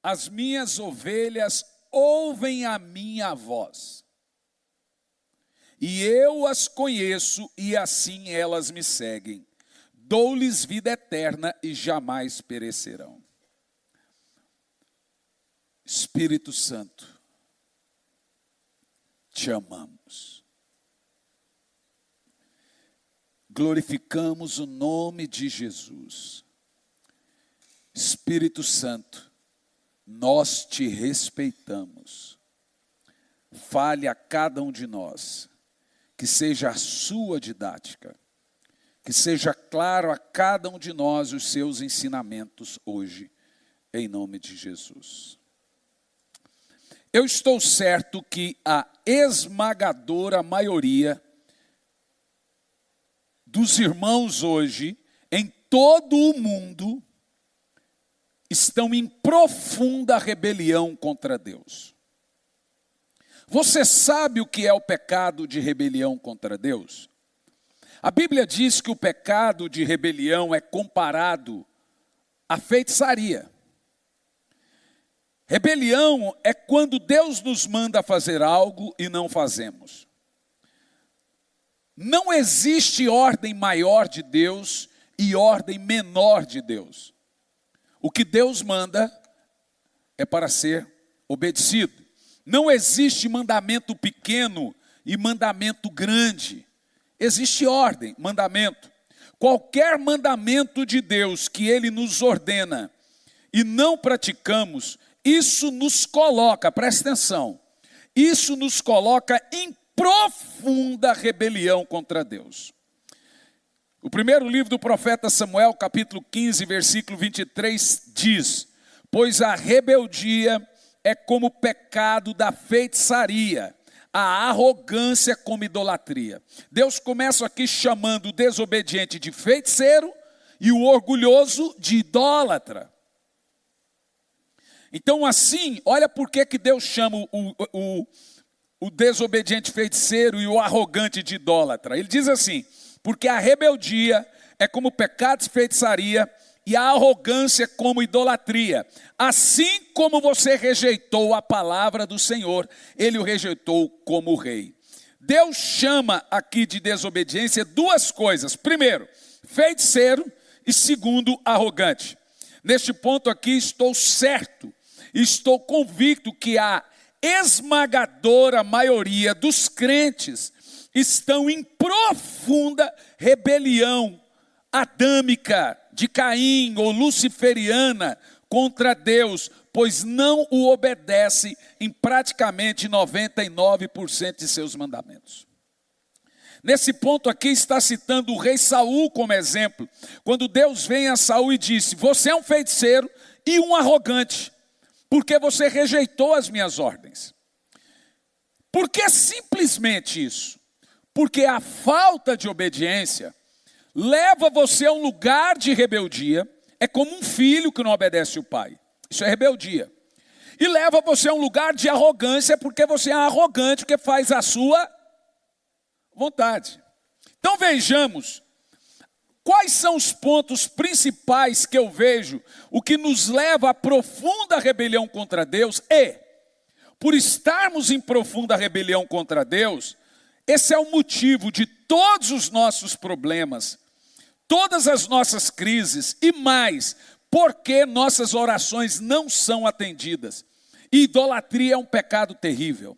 As minhas ovelhas ouvem a minha voz, e eu as conheço, e assim elas me seguem. Dou-lhes vida eterna e jamais perecerão. Espírito Santo, te amamos. Glorificamos o nome de Jesus. Espírito Santo, nós te respeitamos. Fale a cada um de nós, que seja a sua didática, que seja claro a cada um de nós os seus ensinamentos hoje, em nome de Jesus. Eu estou certo que a esmagadora maioria dos irmãos hoje, em todo o mundo, estão em profunda rebelião contra Deus. Você sabe o que é o pecado de rebelião contra Deus? A Bíblia diz que o pecado de rebelião é comparado à feitiçaria. Rebelião é quando Deus nos manda fazer algo e não fazemos. Não existe ordem maior de Deus e ordem menor de Deus. O que Deus manda é para ser obedecido. Não existe mandamento pequeno e mandamento grande. Existe ordem, mandamento. Qualquer mandamento de Deus que Ele nos ordena e não praticamos, isso nos coloca, presta atenção, isso nos coloca em profunda rebelião contra Deus. O primeiro livro do profeta Samuel, capítulo 15, versículo 23, diz: pois a rebeldia é como o pecado da feitiçaria, a arrogância como idolatria. Deus começa aqui chamando o desobediente de feiticeiro e o orgulhoso de idólatra. Então assim, olha por que Deus chama o desobediente feiticeiro e o arrogante de idólatra. Ele diz assim: porque a rebeldia é como pecado de feitiçaria e a arrogância como idolatria. Assim como você rejeitou a palavra do Senhor, Ele o rejeitou como rei. Deus chama aqui de desobediência duas coisas. Primeiro, feiticeiro, e segundo, arrogante. Neste ponto aqui estou certo, estou convicto que a esmagadora maioria dos crentes estão em profunda rebelião adâmica de Caim ou luciferiana contra Deus, pois não o obedece em praticamente 99% de seus mandamentos. Nesse ponto aqui está citando o rei Saul como exemplo, quando Deus vem a Saul e disse: você é um feiticeiro e um arrogante, porque você rejeitou as minhas ordens. Por que simplesmente isso? Porque a falta de obediência leva você a um lugar de rebeldia. É como um filho que não obedece o pai. Isso é rebeldia. E leva você a um lugar de arrogância, porque você é arrogante, que faz a sua vontade. Então vejamos, quais são os pontos principais que eu vejo, o que nos leva a profunda rebelião contra Deus por estarmos em profunda rebelião contra Deus, esse é o motivo de todos os nossos problemas, todas as nossas crises e mais, porque nossas orações não são atendidas. E idolatria é um pecado terrível.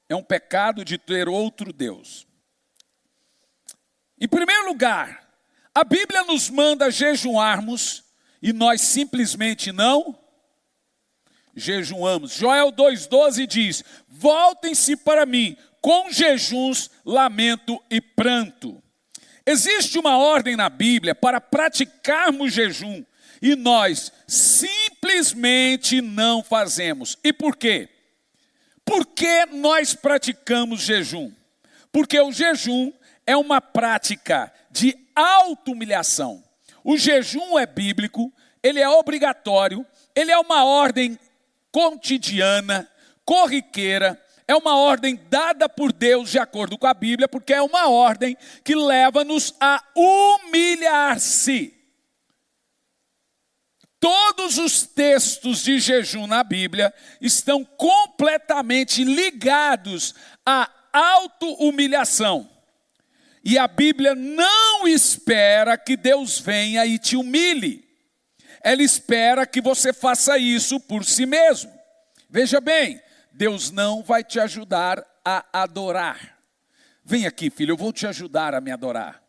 É um pecado de ter outro Deus. Em primeiro lugar, a Bíblia nos manda jejuarmos e nós simplesmente não jejuamos. Joel 2,12 diz: voltem-se para mim com jejuns, lamento e pranto. Existe uma ordem na Bíblia para praticarmos jejum e nós simplesmente não fazemos. E por quê? Por que nós praticamos jejum? Porque o jejum é uma prática de auto-humilhação. O jejum é bíblico, ele é obrigatório, ele é uma ordem cotidiana, corriqueira, é uma ordem dada por Deus de acordo com a Bíblia, porque é uma ordem que leva-nos a humilhar-se. Todos os textos de jejum na Bíblia estão completamente ligados à auto-humilhação. E a Bíblia não espera que Deus venha e te humilhe. Ela espera que você faça isso por si mesmo. Veja bem, Deus não vai te ajudar a adorar. Vem aqui, filho, eu vou te ajudar a me adorar.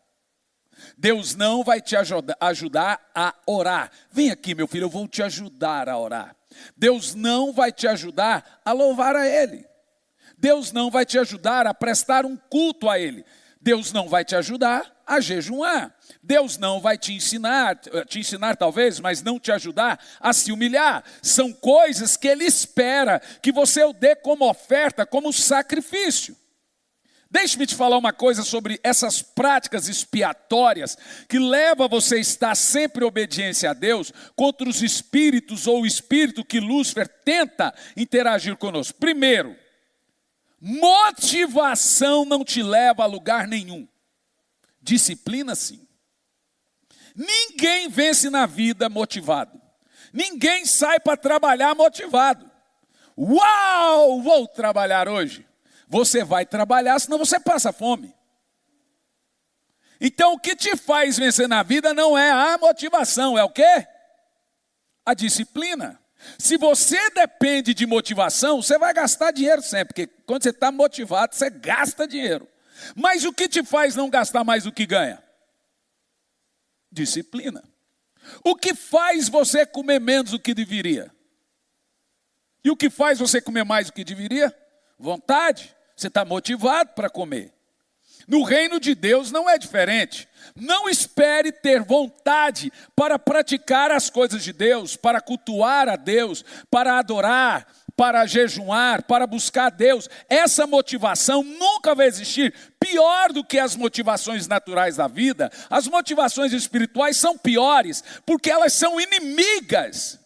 Deus não vai te ajudar a orar. Vem aqui, meu filho, eu vou te ajudar a orar. Deus não vai te ajudar a louvar a Ele. Deus não vai te ajudar a prestar um culto a Ele. Deus não vai te ajudar a jejuar. Deus não vai te ensinar talvez, mas não te ajudar a se humilhar. São coisas que Ele espera que você o dê como oferta, como sacrifício. Deixe-me te falar uma coisa sobre essas práticas expiatórias que levam você a estar sempre em obediência a Deus contra os espíritos ou o espírito que Lúcifer tenta interagir conosco. Primeiro, motivação não te leva a lugar nenhum. Disciplina sim. Ninguém vence na vida motivado. Ninguém sai para trabalhar motivado. Uau, vou trabalhar hoje. Você vai trabalhar, senão você passa fome. Então o que te faz vencer na vida não é a motivação, é o quê? A disciplina. Se você depende de motivação, você vai gastar dinheiro sempre, porque quando você está motivado, você gasta dinheiro. Mas o que te faz não gastar mais do que ganha? Disciplina. O que faz você comer menos do que deveria? E o que faz você comer mais do que deveria? Vontade. Você está motivado para comer. No reino de Deus não é diferente. Não espere ter vontade para praticar as coisas de Deus, para cultuar a Deus, para adorar, para jejuar, para buscar a Deus. Essa motivação nunca vai existir. Pior do que as motivações naturais da vida, as motivações espirituais são piores, porque elas são inimigas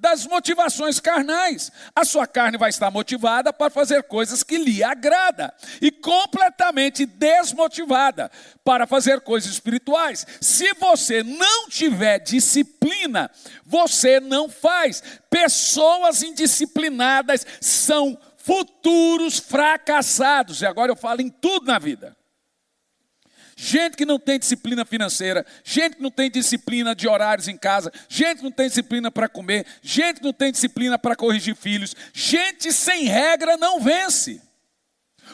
das motivações carnais. A sua carne vai estar motivada para fazer coisas que lhe agrada e completamente desmotivada para fazer coisas espirituais. Se você não tiver disciplina, você não faz. Pessoas indisciplinadas são futuros fracassados. E agora eu falo em tudo na vida. Gente que não tem disciplina financeira, gente que não tem disciplina de horários em casa, gente que não tem disciplina para comer, gente que não tem disciplina para corrigir filhos, gente sem regra não vence.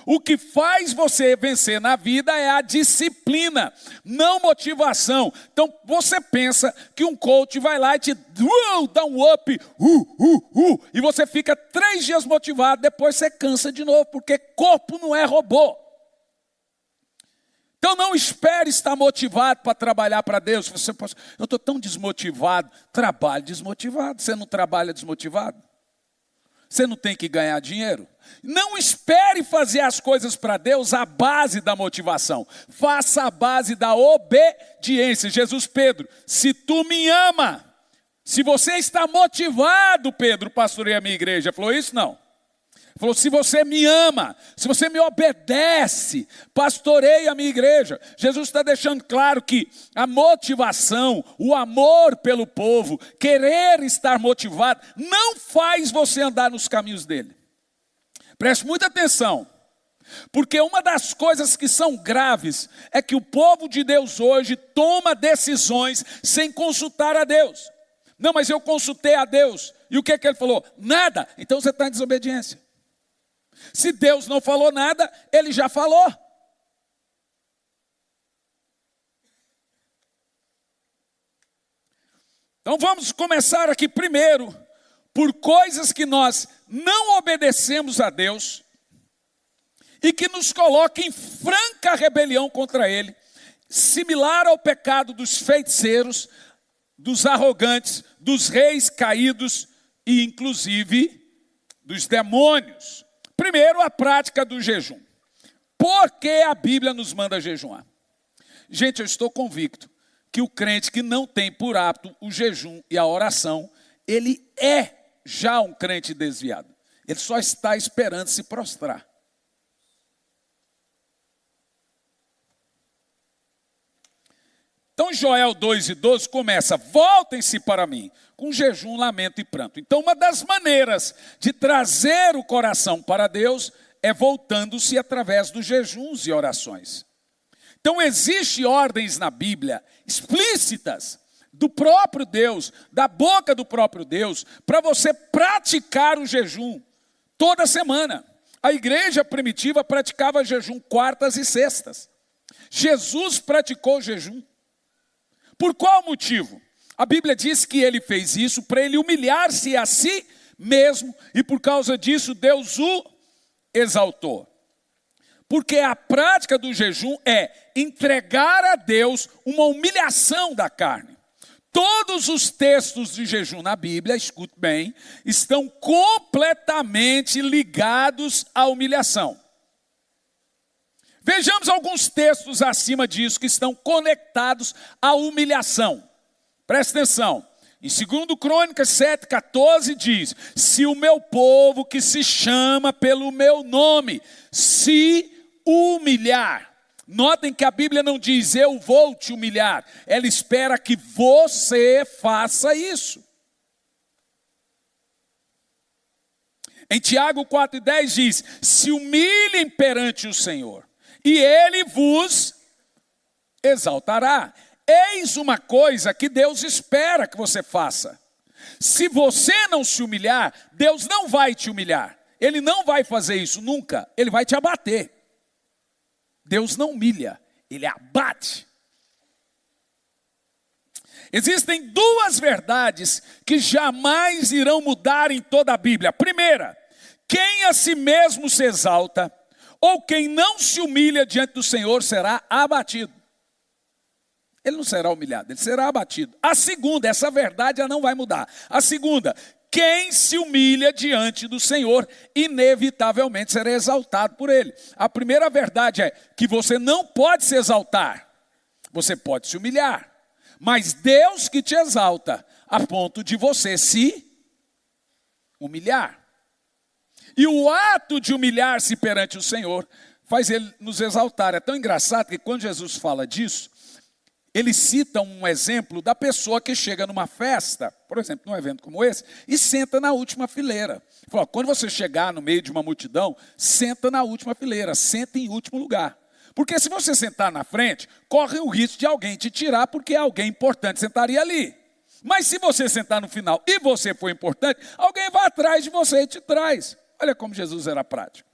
O que faz você vencer na vida é a disciplina, não motivação. Então você pensa que um coach vai lá e te dá um up, e você fica 3 dias motivado, depois você cansa de novo, porque corpo não é robô. Então não espere estar motivado para trabalhar para Deus. Eu estou tão desmotivado. Trabalhe desmotivado. Você não trabalha desmotivado? Você não tem que ganhar dinheiro? Não espere fazer as coisas para Deus à base da motivação. Faça a base da obediência. Jesus, Pedro, se tu me ama, se você está motivado, Pedro, pastorei a minha igreja. Falou isso? Não. Falou, se você me ama, se você me obedece, pastorei a minha igreja. Jesus está deixando claro que a motivação, o amor pelo povo, querer estar motivado, não faz você andar nos caminhos dele. Preste muita atenção, porque uma das coisas que são graves é que o povo de Deus hoje toma decisões sem consultar a Deus. Não, mas eu consultei a Deus. E o que ele falou? Nada. Então você está em desobediência. Se Deus não falou nada, Ele já falou. Então vamos começar aqui primeiro, por coisas que nós não obedecemos a Deus, e que nos coloca em franca rebelião contra Ele, similar ao pecado dos feiticeiros, dos arrogantes, dos reis caídos e inclusive dos demônios. Primeiro, a prática do jejum. Por que a Bíblia nos manda jejuar? Gente, eu estou convicto que o crente que não tem por hábito o jejum e a oração, ele é já um crente desviado. Ele só está esperando se prostrar. Então Joel 2:12 começa: voltem-se para mim, com jejum, lamento e pranto. Então uma das maneiras de trazer o coração para Deus é voltando-se através dos jejuns e orações. Então existem ordens na Bíblia explícitas do próprio Deus, da boca do próprio Deus, para você praticar o jejum toda semana. A igreja primitiva praticava jejum quartas e sextas. Jesus praticou jejum. Por qual motivo? A Bíblia diz que ele fez isso para ele humilhar-se a si mesmo, e por causa disso Deus o exaltou. Porque a prática do jejum é entregar a Deus uma humilhação da carne. Todos os textos de jejum na Bíblia, escute bem, estão completamente ligados à humilhação. Vejamos alguns textos acima disso que estão conectados à humilhação. Presta atenção. Em 2 Crônicas 7:14 diz: se o meu povo que se chama pelo meu nome se humilhar. Notem que a Bíblia não diz eu vou te humilhar. Ela espera que você faça isso. Em Tiago 4:10 diz: se humilhem perante o Senhor, e Ele vos exaltará. Eis uma coisa que Deus espera que você faça. Se você não se humilhar, Deus não vai te humilhar. Ele não vai fazer isso nunca. Ele vai te abater. Deus não humilha, Ele abate. Existem duas verdades que jamais irão mudar em toda a Bíblia. Primeira, quem a si mesmo se exalta, ou quem não se humilha diante do Senhor, será abatido. Ele não será humilhado, ele será abatido. A segunda, essa verdade já não vai mudar. A segunda, quem se humilha diante do Senhor, inevitavelmente será exaltado por Ele. A primeira verdade é que você não pode se exaltar, você pode se humilhar. Mas Deus que te exalta, a ponto de você se humilhar. E o ato de humilhar-se perante o Senhor, faz Ele nos exaltar. É tão engraçado que quando Jesus fala disso, ele cita um exemplo da pessoa que chega numa festa, por exemplo, num evento como esse, e senta na última fileira. Ele fala, quando você chegar no meio de uma multidão, senta na última fileira, senta em último lugar. Porque se você sentar na frente, corre o risco de alguém te tirar, porque alguém importante sentaria ali. Mas se você sentar no final e você for importante, alguém vai atrás de você e te traz. Olha como Jesus era prático.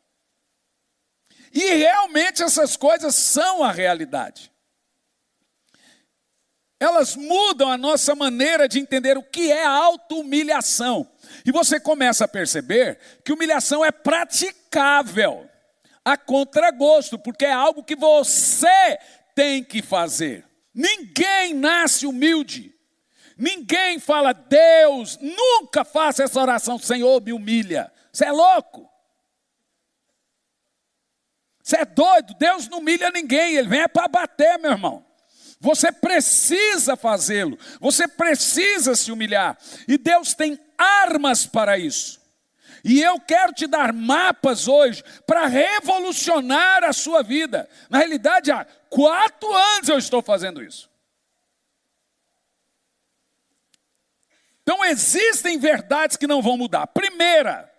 E realmente essas coisas são a realidade. Elas mudam a nossa maneira de entender o que é auto-humilhação. E você começa a perceber que humilhação é praticável a contragosto, porque é algo que você tem que fazer. Ninguém nasce humilde. Ninguém fala, Deus, nunca faça essa oração, Senhor, me humilha. Você é louco. Você é doido. Deus não humilha ninguém, Ele vem para bater, meu irmão. Você precisa fazê-lo, você precisa se humilhar, e Deus tem armas para isso. E eu quero te dar mapas hoje para revolucionar a sua vida. Na realidade, há 4 anos eu estou fazendo isso. Então existem verdades que não vão mudar. Primeira,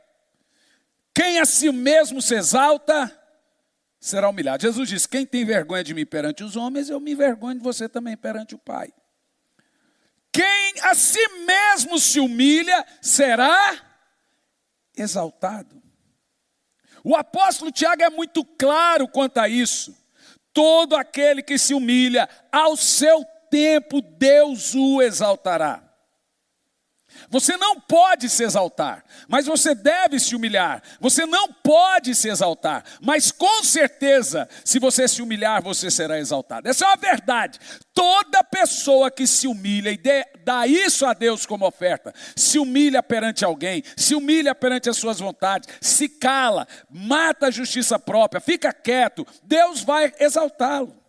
quem a si mesmo se exalta, será humilhado. Jesus disse, quem tem vergonha de mim perante os homens, eu me envergonho de você também perante o Pai. Quem a si mesmo se humilha, será exaltado. O apóstolo Tiago é muito claro quanto a isso. Todo aquele que se humilha, ao seu tempo Deus o exaltará. Você não pode se exaltar, mas você deve se humilhar. Você não pode se exaltar, mas com certeza, se você se humilhar, você será exaltado. Essa é uma verdade. Toda pessoa que se humilha e dá isso a Deus como oferta, se humilha perante alguém, se humilha perante as suas vontades, se cala, mata a justiça própria, fica quieto, Deus vai exaltá-lo.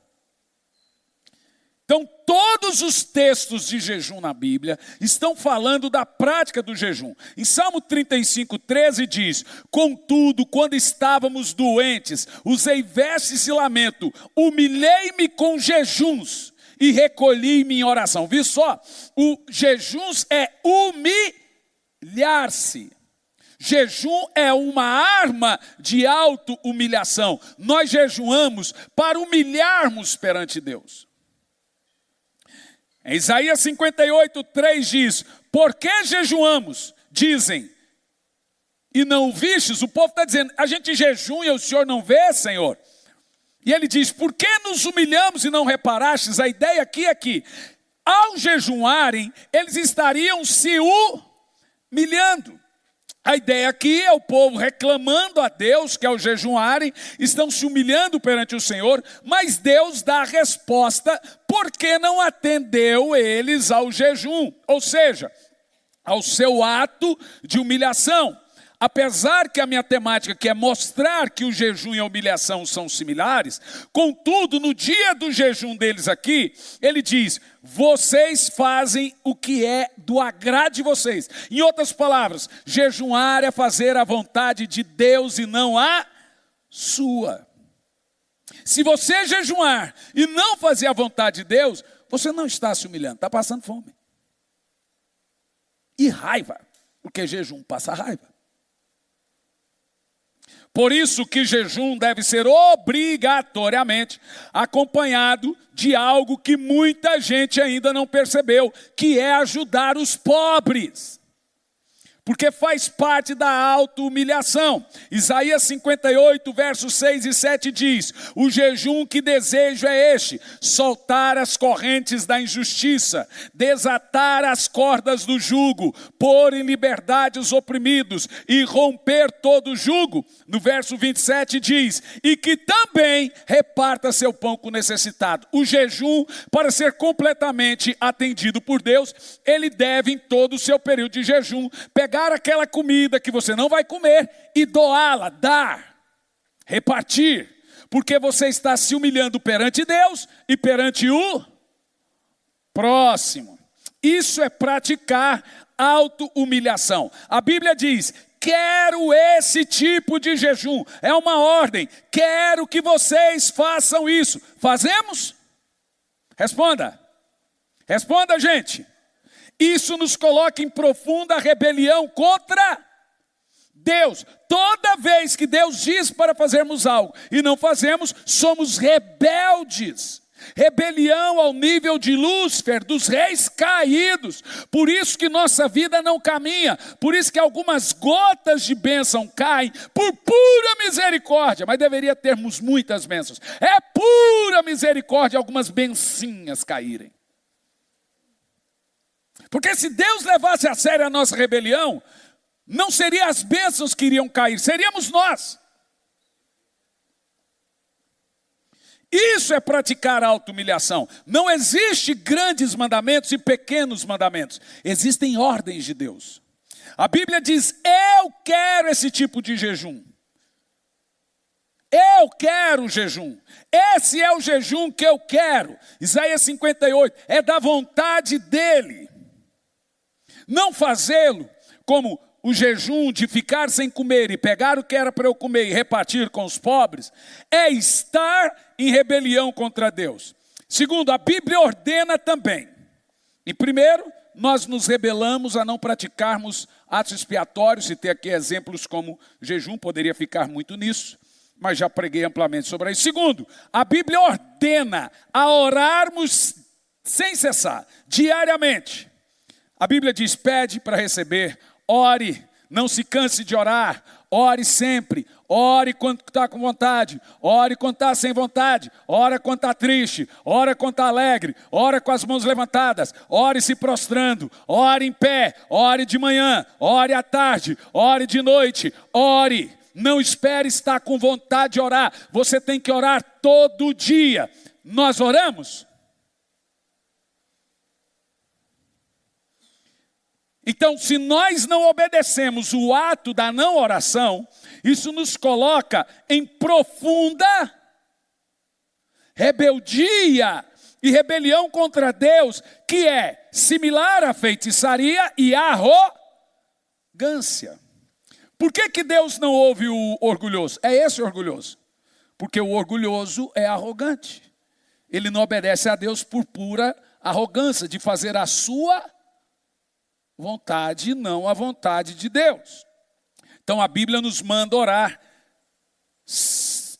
Então, todos os textos de jejum na Bíblia estão falando da prática do jejum. Em Salmo 35:13 diz, contudo, quando estávamos doentes, usei vestes de lamento, humilhei-me com jejuns e recolhi-me em oração. Viu só? O jejum é humilhar-se. Jejum é uma arma de auto-humilhação. Nós jejuamos para humilharmos perante Deus. Em Isaías 58:3 diz: por que jejuamos? Dizem, e não o vistes? O povo está dizendo, a gente jejum e o Senhor não vê, Senhor? E ele diz, por que nos humilhamos e não reparastes? A ideia aqui é que, ao jejuarem, eles estariam se humilhando. A ideia aqui é o povo reclamando a Deus, que ao jejuarem, estão se humilhando perante o Senhor, mas Deus dá a resposta, porque não atendeu eles ao jejum, ou seja, ao seu ato de humilhação. Apesar que a minha temática que é mostrar que o jejum e a humilhação são similares, contudo, no dia do jejum deles aqui, ele diz, vocês fazem o que é do agrado de vocês. Em outras palavras, jejuar é fazer a vontade de Deus e não a sua. Se você jejuar e não fazer a vontade de Deus, você não está se humilhando, está passando fome. E raiva, porque jejum passa raiva. Por isso que jejum deve ser obrigatoriamente acompanhado de algo que muita gente ainda não percebeu, que é ajudar os pobres. Porque faz parte da auto-humilhação. Isaías 58, versos 6 e 7 diz, o jejum que desejo é este, soltar as correntes da injustiça, desatar as cordas do jugo, pôr em liberdade os oprimidos e romper todo o jugo. No verso 27 diz, e que também reparta seu pão com o necessitado. O jejum, para ser completamente atendido por Deus, ele deve em todo o seu período de jejum, pegar aquela comida que você não vai comer e doá-la, dar, repartir, porque você está se humilhando perante Deus e perante o próximo. Isso é praticar auto-humilhação. A Bíblia diz, quero esse tipo de jejum, é uma ordem, quero que vocês façam isso. Fazemos? Responda, gente. Isso nos coloca em profunda rebelião contra Deus. Toda vez que Deus diz para fazermos algo e não fazemos, somos rebeldes. Rebelião ao nível de Lúcifer, dos reis caídos. Por isso que nossa vida não caminha. Por isso que algumas gotas de bênção caem por pura misericórdia. Mas deveria termos muitas bênçãos. É pura misericórdia algumas bencinhas caírem. Porque se Deus levasse a sério a nossa rebelião, não seriam as bênçãos que iriam cair, seríamos nós. Isso é praticar a auto-humilhação. Não existe grandes mandamentos e pequenos mandamentos. Existem ordens de Deus. A Bíblia diz, eu quero esse tipo de jejum. Eu quero jejum. Esse é o jejum que eu quero. Isaías 58, é da vontade dele. Não fazê-lo como o jejum de ficar sem comer e pegar o que era para eu comer e repartir com os pobres, é estar em rebelião contra Deus. Segundo, a Bíblia ordena também. E primeiro, nós nos rebelamos a não praticarmos atos expiatórios, e ter aqui exemplos como jejum, poderia ficar muito nisso, mas já preguei amplamente sobre isso. Segundo, a Bíblia ordena a orarmos sem cessar, diariamente. A Bíblia diz, pede para receber, ore, não se canse de orar, ore sempre, ore quando está com vontade, ore quando está sem vontade, ore quando está triste, ore quando está alegre, ore com as mãos levantadas, ore se prostrando, ore em pé, ore de manhã, ore à tarde, ore de noite, ore. Não espere estar com vontade de orar, você tem que orar todo dia. Nós oramos? Então, se nós não obedecemos o ato da não oração, isso nos coloca em profunda rebeldia e rebelião contra Deus, que é similar à feitiçaria e arrogância. Por que Deus não ouve o orgulhoso? É esse orgulhoso. Porque o orgulhoso é arrogante. ele não obedece a Deus por pura arrogância, de fazer a sua vontade e não a vontade de Deus. Então a Bíblia nos manda orar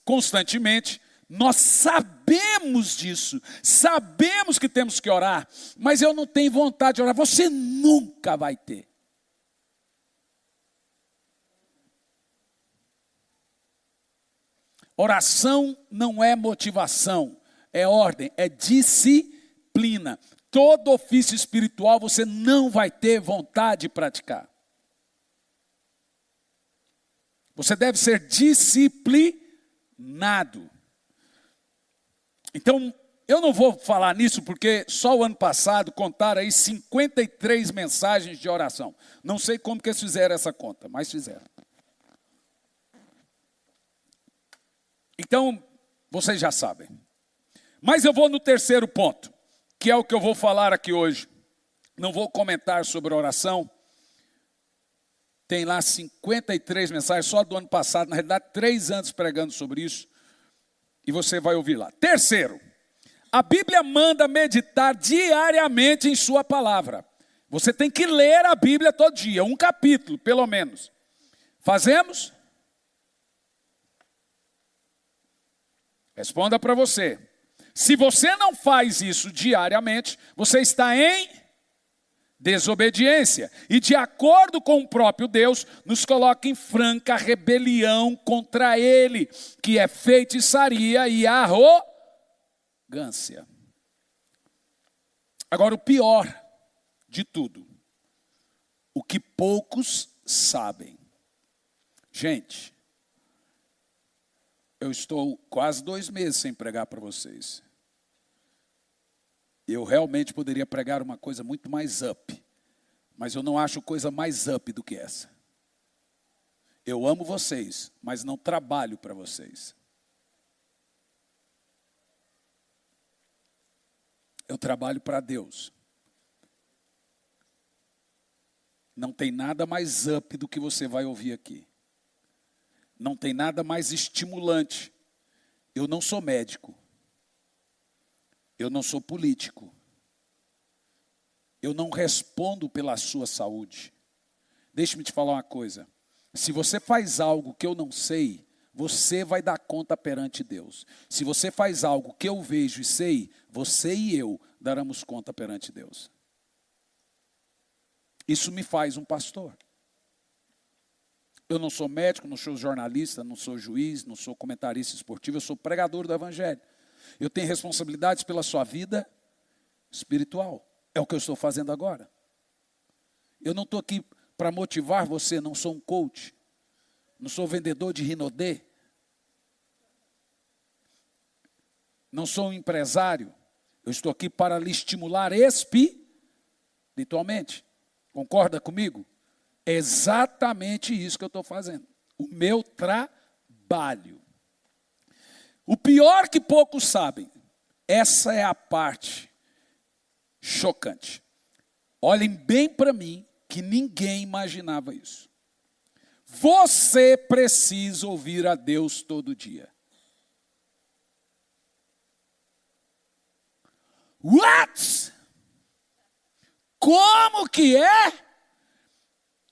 constantemente. Nós sabemos disso, sabemos que temos que orar, mas eu não tenho vontade de orar. Você nunca vai ter. Oração não é motivação, é ordem, é disciplina. Todo ofício espiritual você não vai ter vontade de praticar. Você deve ser disciplinado. Então, eu não vou falar nisso porque só o ano passado contaram aí 53 mensagens de oração. Não sei como que eles fizeram essa conta, mas fizeram. Então, vocês já sabem. Mas eu vou no terceiro ponto, que é o que eu vou falar aqui hoje. Não vou comentar sobre oração. Tem lá 53 mensagens, só do ano passado, na realidade 3 anos pregando sobre isso. E você vai ouvir lá. Terceiro, a Bíblia manda meditar diariamente em sua palavra. Você tem que ler a Bíblia todo dia, um capítulo, pelo menos. Fazemos? Responda para você. Se você não faz isso diariamente, você está em desobediência. E de acordo com o próprio Deus, nos coloca em franca rebelião contra Ele, que é feitiçaria e arrogância. Agora, o pior de tudo, o que poucos sabem. Gente, eu estou quase 2 meses sem pregar para vocês. Eu realmente poderia pregar uma coisa muito mais up, mas eu não acho coisa mais up do que essa. Eu amo vocês, mas não trabalho para vocês. Eu trabalho para Deus. Não tem nada mais up do que você vai ouvir aqui. Não tem nada mais estimulante. Eu não sou médico. Eu não sou político. Eu não respondo pela sua saúde. Deixe-me te falar uma coisa. Se você faz algo que eu não sei, você vai dar conta perante Deus. Se você faz algo que eu vejo e sei, você e eu daremos conta perante Deus. Isso me faz um pastor. Eu não sou médico, não sou jornalista, não sou juiz, não sou comentarista esportivo, eu sou pregador do Evangelho. Eu tenho responsabilidades pela sua vida espiritual. É o que eu estou fazendo agora. Eu não estou aqui para motivar você, não sou um coach. Não sou vendedor de Rinodê. Não sou um empresário. Eu estou aqui para lhe estimular espiritualmente. Concorda comigo? É exatamente isso que eu estou fazendo. O meu trabalho. O pior que poucos sabem, essa é a parte chocante. Olhem bem para mim, que ninguém imaginava isso. Você precisa ouvir a Deus todo dia. What? Como que é?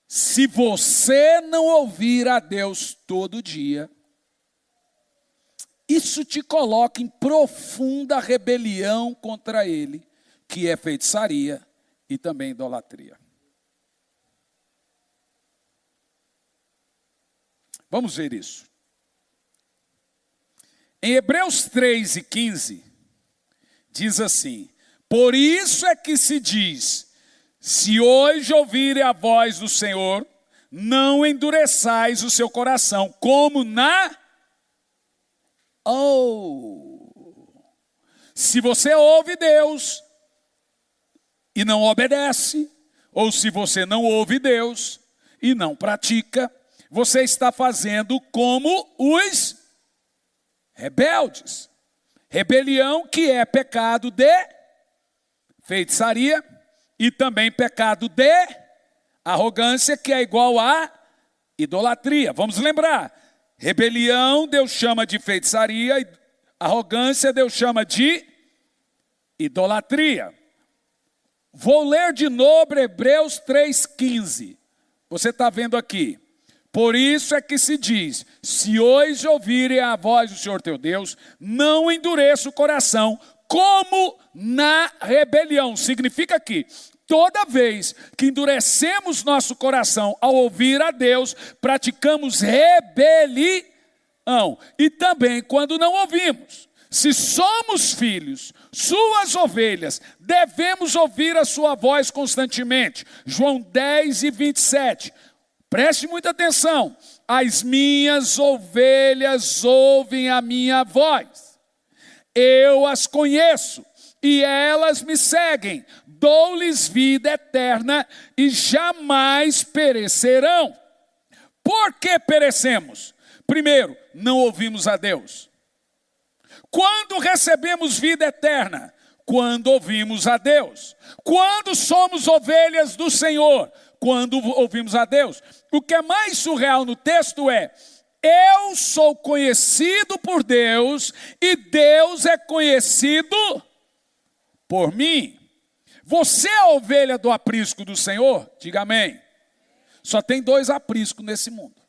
Se você não ouvir a Deus todo dia, isso te coloca em profunda rebelião contra Ele, que é feitiçaria e também idolatria. Vamos ver isso. Em Hebreus 3:15, diz assim: por isso é que se diz, se hoje ouvirem a voz do Senhor, não endureçais o seu coração, como na... Se você ouve Deus e não obedece, ou se você não ouve Deus e não pratica, você está fazendo como os rebeldes. Rebelião que é pecado de feitiçaria e também pecado de arrogância, que é igual a idolatria. Vamos lembrar, rebelião Deus chama de feitiçaria, arrogância Deus chama de idolatria. Vou ler de novo Hebreus 3,15. Você está vendo aqui. Por isso é que se diz, se hoje ouvirem a voz do Senhor teu Deus, não endureça o coração, como na rebelião. Significa que toda vez que endurecemos nosso coração ao ouvir a Deus, praticamos rebelião. E também quando não ouvimos. Se somos filhos, suas ovelhas, devemos ouvir a sua voz constantemente. João 10:27. Preste muita atenção. As minhas ovelhas ouvem a minha voz. Eu as conheço e elas me seguem. Dou-lhes vida eterna e jamais perecerão. Por que perecemos? Primeiro, não ouvimos a Deus. Quando recebemos vida eterna? Quando ouvimos a Deus. Quando somos ovelhas do Senhor? Quando ouvimos a Deus. O que é mais surreal no texto é: eu sou conhecido por Deus e Deus é conhecido por mim. Você é a ovelha do aprisco do Senhor? Diga amém. Só tem dois apriscos nesse mundo.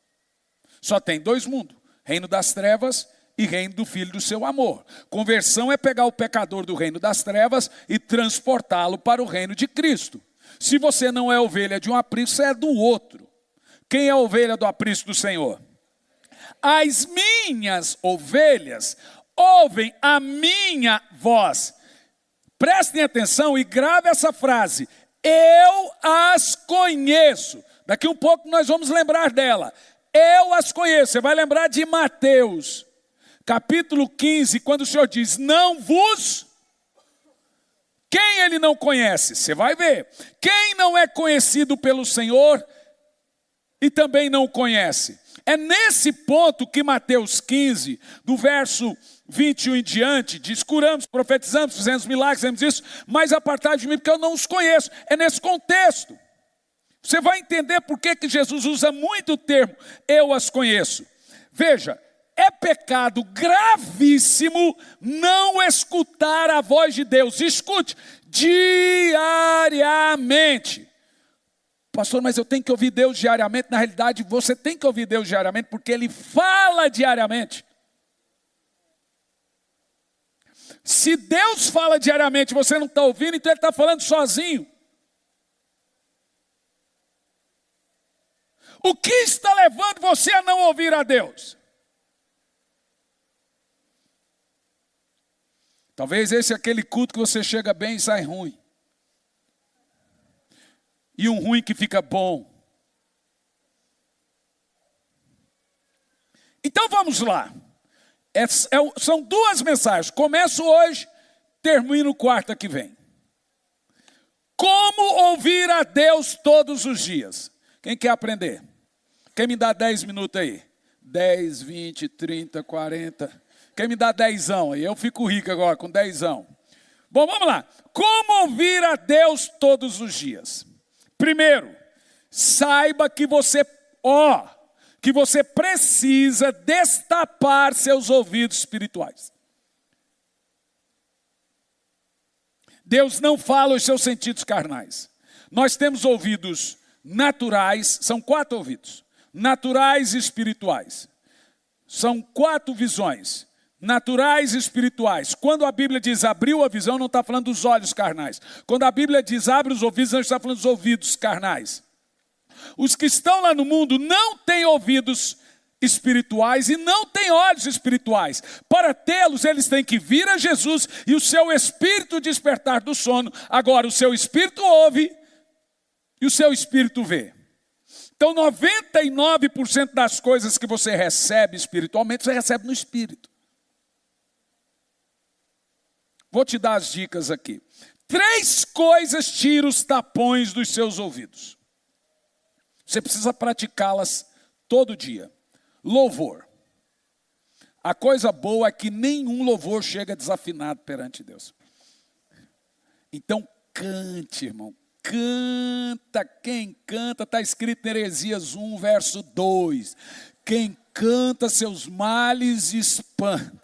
Só tem dois mundos: reino das trevas e reino do Filho do seu amor. Conversão é pegar o pecador do reino das trevas e transportá-lo para o reino de Cristo. Se você não é ovelha de um aprisco, você é do outro. Quem é a ovelha do aprisco do Senhor? As minhas ovelhas ouvem a minha voz. Prestem atenção e grave essa frase. Eu as conheço. Daqui um pouco nós vamos lembrar dela. Eu as conheço. Você vai lembrar de Mateus, capítulo 15, quando o Senhor diz, não vos... Quem ele não conhece? Você vai ver. Quem não é conhecido pelo Senhor e também não conhece? É nesse ponto que Mateus 15, do verso 21 em diante, diz, curamos, profetizamos, fizemos milagres, fizemos isso, mas apartai de mim porque eu não os conheço. É nesse contexto. Você vai entender por que Jesus usa muito o termo, eu as conheço. Veja, é pecado gravíssimo não escutar a voz de Deus. Escute, diariamente. Pastor, mas eu tenho que ouvir Deus diariamente. Na realidade, você tem que ouvir Deus diariamente, porque Ele fala diariamente. Se Deus fala diariamente e você não está ouvindo, então Ele está falando sozinho. O que está levando você a não ouvir a Deus? Talvez esse é aquele culto que você chega bem e sai ruim. E um ruim que fica bom. Então vamos lá. São duas mensagens. Começo hoje, termino quarta que vem. Como ouvir a Deus todos os dias? Quem quer aprender? Quem me dá 10 minutos aí? 10, 20, 30, 40... Quem me dá 10ão aí? Eu fico rico agora com 10ão. Bom, vamos lá. Como ouvir a Deus todos os dias? Primeiro, saiba que você precisa destapar seus ouvidos espirituais. Deus não fala os seus sentidos carnais. Nós temos ouvidos naturais, são 4 ouvidos. Naturais e espirituais. São 4 visões. Naturais e espirituais. Quando a Bíblia diz abriu a visão, não está falando dos olhos carnais. Quando a Bíblia diz abre os ouvidos, não está falando dos ouvidos carnais. Os que estão lá no mundo não têm ouvidos espirituais e não têm olhos espirituais. Para tê-los, eles têm que vir a Jesus e o seu espírito despertar do sono. Agora, o seu espírito ouve e o seu espírito vê. Então, 99% das coisas que você recebe espiritualmente, você recebe no espírito. Vou te dar as dicas aqui. 3 coisas tiram os tapões dos seus ouvidos. Você precisa praticá-las todo dia. Louvor. A coisa boa é que nenhum louvor chega desafinado perante Deus. Então cante, irmão. Canta. Quem canta, está escrito em Heresias 1, verso 2. Quem canta seus males espanta.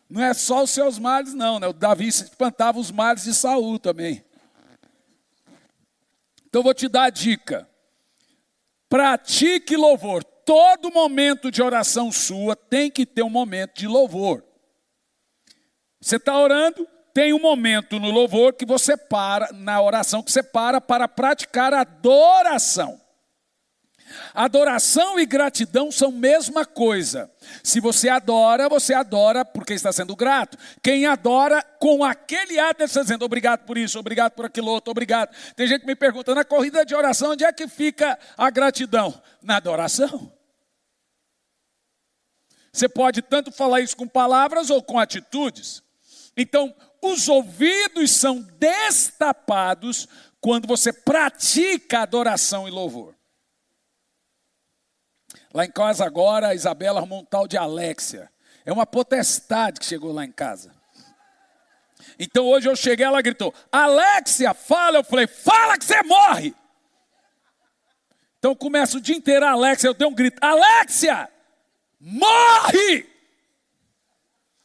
Não é só os seus males, não, né? O Davi espantava os males de Saul também. Então eu vou te dar a dica. Pratique louvor. Todo momento de oração sua tem que ter um momento de louvor. Você está orando, tem um momento no louvor que você para, na oração que você para praticar a adoração. Adoração e gratidão são a mesma coisa. Se você adora porque está sendo grato. Quem adora com aquele ato, ele está dizendo obrigado por isso, obrigado por aquilo outro, obrigado. Tem gente que me pergunta, na corrida de oração, onde é que fica a gratidão? Na adoração. Você pode tanto falar isso com palavras ou com atitudes. Então, os ouvidos são destapados quando você pratica adoração e louvor. Lá em casa agora, a Isabela arrumou um tal de Alexia. É uma potestade que chegou lá em casa. Então hoje eu cheguei, ela gritou, Alexia, fala. Eu falei, fala que você morre. Então começa o dia inteiro, Alexia, eu dei um grito, Alexia, morre!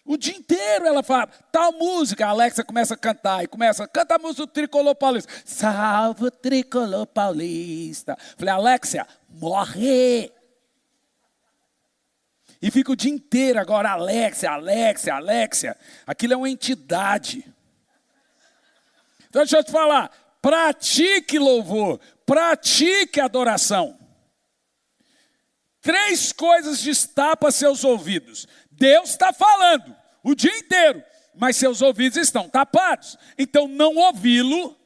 O dia inteiro ela fala, tal música, a Alexia começa a cantar, canta a música do Tricolor Paulista. Salve o Tricolor Paulista. Falei, Alexia, morre! E fica o dia inteiro agora, Alexia. Aquilo é uma entidade. Então deixa eu te falar, pratique louvor, pratique adoração. 3 coisas destapam seus ouvidos. Deus está falando o dia inteiro, mas seus ouvidos estão tapados. Então não ouvi-lo,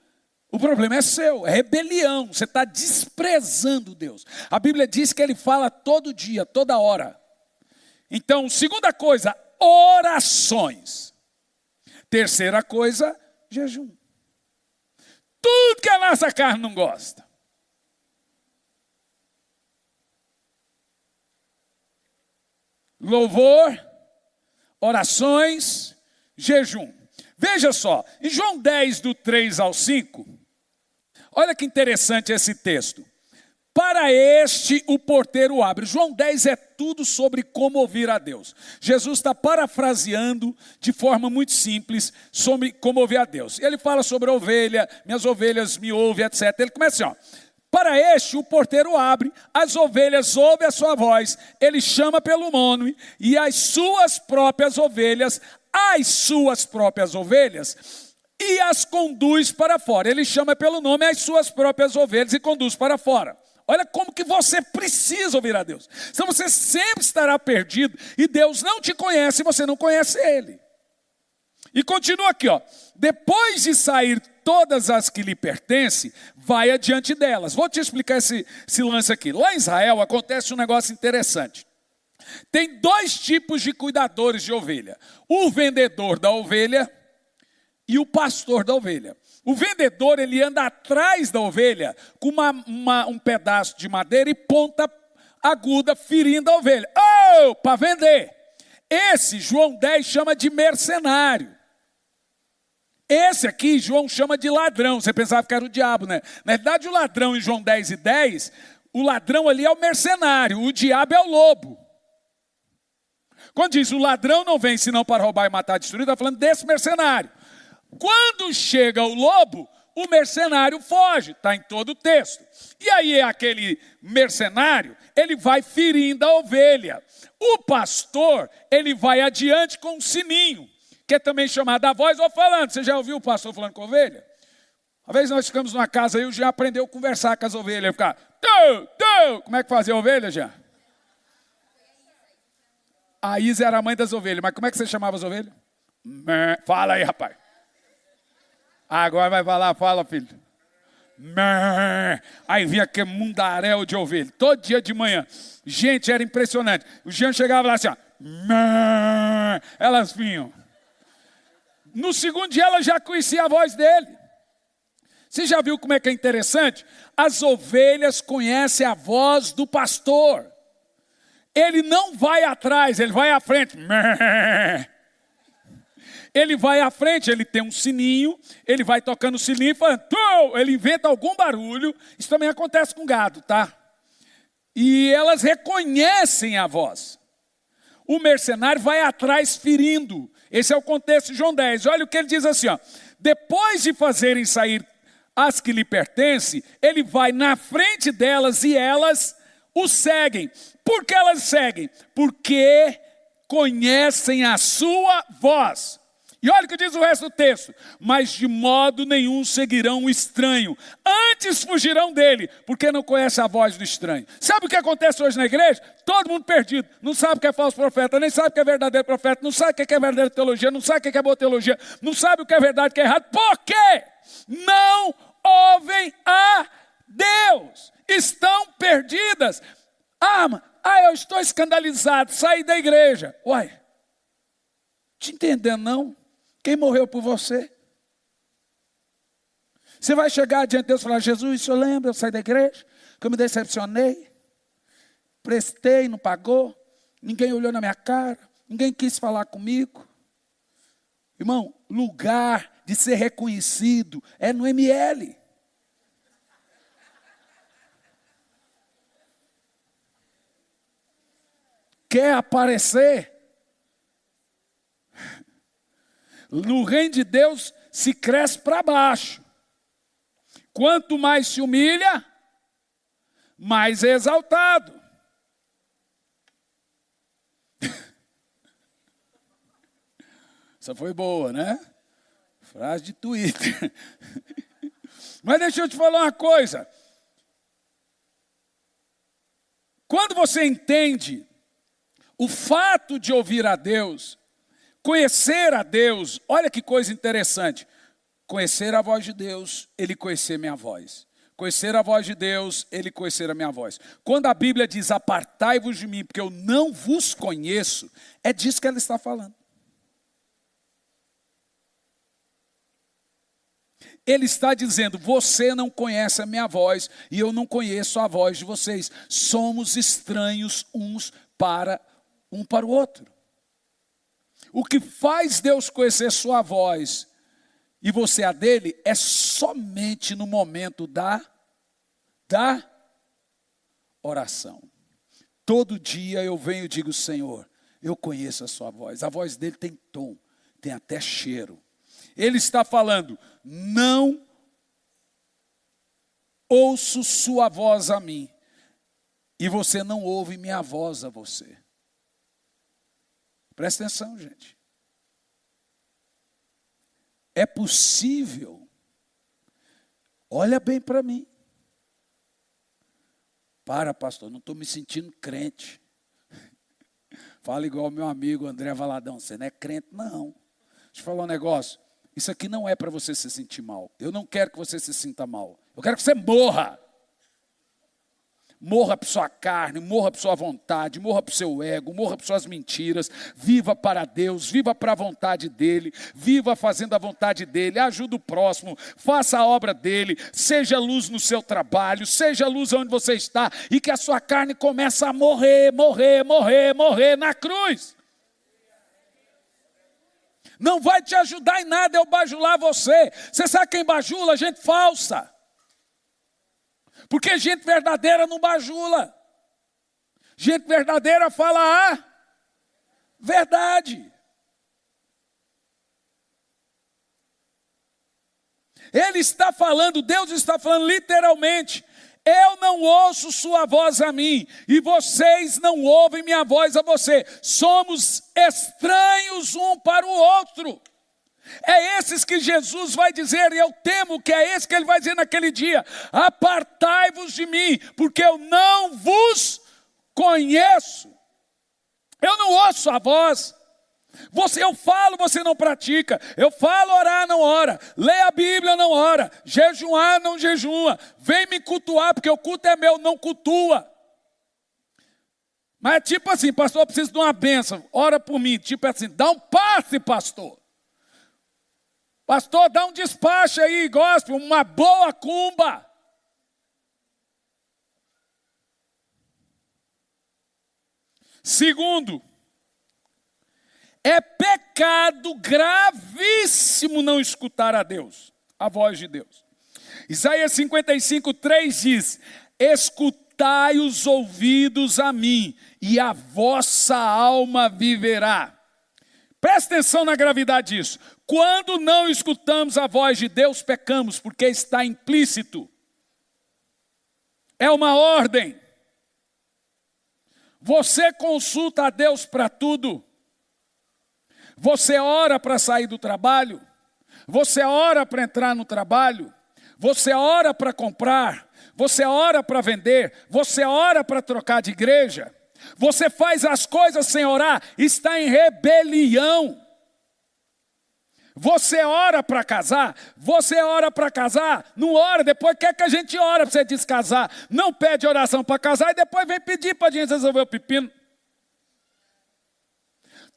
o problema é seu, é rebelião. Você está desprezando Deus. A Bíblia diz que Ele fala todo dia, toda hora. Então, segunda coisa, orações. Terceira coisa, jejum. Tudo que a nossa carne não gosta. Louvor, orações, jejum. Veja só, em João 10, do 3 ao 5, olha que interessante esse texto. Para este o porteiro abre. João 10 é tudo sobre como ouvir a Deus. Jesus está parafraseando de forma muito simples sobre como ouvir a Deus. Ele fala sobre a ovelha, minhas ovelhas me ouvem, etc. Ele começa assim, ó. Para este o porteiro abre, as ovelhas ouvem a sua voz, ele chama pelo nome e as suas próprias ovelhas, e as conduz para fora. Ele chama pelo nome as suas próprias ovelhas e conduz para fora. Olha como que você precisa ouvir a Deus. Senão você sempre estará perdido e Deus não te conhece e você não conhece Ele. E continua aqui, ó. Depois de sair todas as que lhe pertencem, vai adiante delas. Vou te explicar esse lance aqui. Lá em Israel acontece um negócio interessante. Tem 2 tipos de cuidadores de ovelha. O vendedor da ovelha e o pastor da ovelha. O vendedor, ele anda atrás da ovelha com um pedaço de madeira e ponta aguda ferindo a ovelha. Para vender. Esse, João 10 chama de mercenário. Esse aqui, João chama de ladrão. Você pensava que era o diabo, né? Na verdade, o ladrão em João 10 e 10, o ladrão ali é o mercenário, o diabo é o lobo. Quando diz o ladrão não vem senão para roubar e matar e destruir, está falando desse mercenário. Quando chega o lobo, o mercenário foge, está em todo o texto. E aí aquele mercenário, ele vai ferindo a ovelha. O pastor, ele vai adiante com um sininho, que é também chamado a voz ou falando. Você já ouviu o pastor falando com a ovelha? Uma vez nós ficamos numa casa aí, o Jean aprendeu a conversar com as ovelhas. Ele ficava, como é que fazia a ovelha, Jean? A Isa era a mãe das ovelhas, mas como é que você chamava as ovelhas? Fala aí, rapaz. Agora vai falar, fala, filho. Aí vinha aquele mundaréu de ovelha, todo dia de manhã. Gente, era impressionante. O Jean chegava lá assim, ó. Elas vinham. No segundo dia, ela já conhecia a voz dele. Você já viu como é que é interessante? As ovelhas conhecem a voz do pastor. Ele não vai atrás, ele vai à frente. Ele vai à frente, ele tem um sininho, ele vai tocando o sininho e falando, ele inventa algum barulho. Isso também acontece com gado, tá? E elas reconhecem a voz. O mercenário vai atrás ferindo. Esse é o contexto de João 10. Olha o que ele diz assim, ó. Depois de fazerem sair as que lhe pertencem, ele vai na frente delas e elas o seguem. Por que elas seguem? Porque conhecem a sua voz. E olha o que diz o resto do texto. Mas de modo nenhum seguirão o estranho. Antes fugirão dele, porque não conhecem a voz do estranho. Sabe o que acontece hoje na igreja? Todo mundo perdido. Não sabe o que é falso profeta, nem sabe o que é verdadeiro profeta, não sabe o que é verdadeira teologia, não sabe o que é boa teologia, não sabe o que é verdade e o que é errado. Por quê? Não ouvem a Deus. Estão perdidas. Eu estou escandalizado, saí da igreja. Uai, te entendendo não? Quem morreu por você? Você vai chegar diante de Deus e falar, Jesus, o senhor lembra, eu saí da igreja, que eu me decepcionei, prestei, não pagou, ninguém olhou na minha cara, ninguém quis falar comigo. Irmão, lugar de ser reconhecido é no ML. Quer aparecer? No reino de Deus se cresce para baixo. Quanto mais se humilha, mais é exaltado. Essa foi boa, né? Frase de Twitter. Mas deixa eu te falar uma coisa. Quando você entende o fato de ouvir a Deus, conhecer a Deus, olha que coisa interessante. Conhecer a voz de Deus, ele conhecer minha voz. Conhecer a voz de Deus, ele conhecer a minha voz. Quando a Bíblia diz, apartai-vos de mim, porque eu não vos conheço, é disso que ela está falando. Ele está dizendo, você não conhece a minha voz, e eu não conheço a voz de vocês. Somos estranhos uns para o outro. O que faz Deus conhecer sua voz e você a dele é somente no momento da oração. Todo dia eu venho e digo, Senhor, eu conheço a sua voz. A voz dele tem tom, tem até cheiro. Ele está falando, não ouço sua voz a mim, e você não ouve minha voz a você. Presta atenção, gente. É possível, olha bem para mim. Pastor, não estou me sentindo crente. Fala igual o meu amigo André Valadão, você não é crente, não. Deixa eu falar um negócio. Isso aqui não é para você se sentir mal. Eu não quero que você se sinta mal. Eu quero que você morra. Morra para sua carne, morra para sua vontade, morra para o seu ego, morra para suas mentiras. Viva para Deus, viva para a vontade dEle, viva fazendo a vontade dEle, ajuda o próximo, faça a obra dEle, seja luz no seu trabalho, seja luz onde você está, e que a sua carne comece a morrer na cruz. Não vai te ajudar em nada eu bajular você. Você sabe quem bajula? Gente falsa. Porque gente verdadeira não bajula. Gente verdadeira fala a verdade. Ele está falando, Deus está falando literalmente. Eu não ouço sua voz a mim, e vocês não ouvem minha voz a você. Somos estranhos um para o outro. É esses que Jesus vai dizer, e eu temo que é esse que ele vai dizer naquele dia. Apartai-vos de mim, porque eu não vos conheço. Eu não ouço a voz. Eu falo, você não pratica. Eu falo, orar, não ora. Lê a Bíblia, não ora. Jejuar, não jejua. Vem me cultuar, porque o culto é meu, não cultua. Mas é tipo assim, pastor, eu preciso de uma bênção. Ora por mim. Tipo assim, dá um passe, pastor. Pastor, dá um despacho aí, gospel, uma boa cumba. Segundo, é pecado gravíssimo não escutar a Deus, a voz de Deus. Isaías 55:3 diz, escutai os ouvidos a mim, e a vossa alma viverá. Presta atenção na gravidade disso. Quando não escutamos a voz de Deus, pecamos, porque está implícito. É uma ordem. Você consulta a Deus para tudo. Você ora para sair do trabalho. Você ora para entrar no trabalho. Você ora para comprar. Você ora para vender. Você ora para trocar de igreja. Você faz as coisas sem orar, está em rebelião. Você ora para casar, não ora, depois quer que a gente ora para você descasar. Não pede oração para casar e depois vem pedir para a gente resolver o pepino.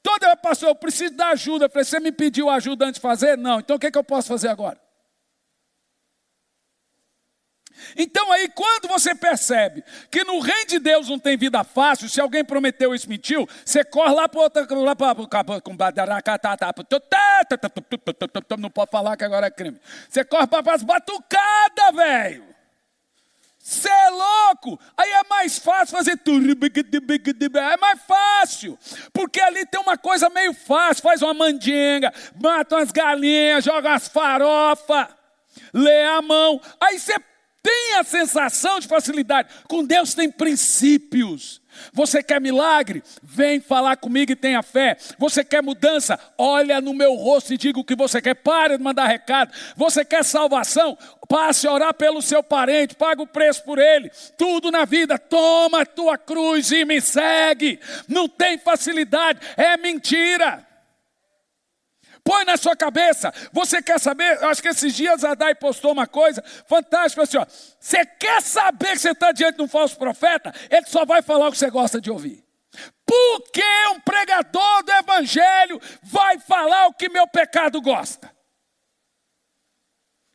Toda vez, pastor, eu preciso da ajuda. Eu falei, você me pediu ajuda antes de fazer? Não, então o que eu posso fazer agora? Então aí, quando você percebe que no reino de Deus não tem vida fácil, se alguém prometeu isso, mentiu, você corre lá para outra... Não pode falar que agora é crime. Você corre para as batucadas, velho. Você é louco. Aí é mais fácil fazer tudo. É mais fácil. Porque ali tem uma coisa meio fácil. Faz uma mandinga, mata umas galinhas, joga umas farofas, lê a mão. Aí você tem a sensação de facilidade. Com Deus tem princípios. Você quer milagre? Vem falar comigo e tenha fé. Você quer mudança? Olha no meu rosto e diga o que você quer. Para de mandar recado. Você quer salvação? Passe a orar pelo seu parente. Paga o preço por ele. Tudo na vida. Toma a tua cruz e me segue. Não tem facilidade. É mentira. Põe na sua cabeça. Você quer saber? Acho que esses dias a Dai postou uma coisa fantástica assim, ó. Você quer saber que você está diante de um falso profeta? Ele só vai falar o que você gosta de ouvir. Por que um pregador do evangelho vai falar o que meu pecado gosta? O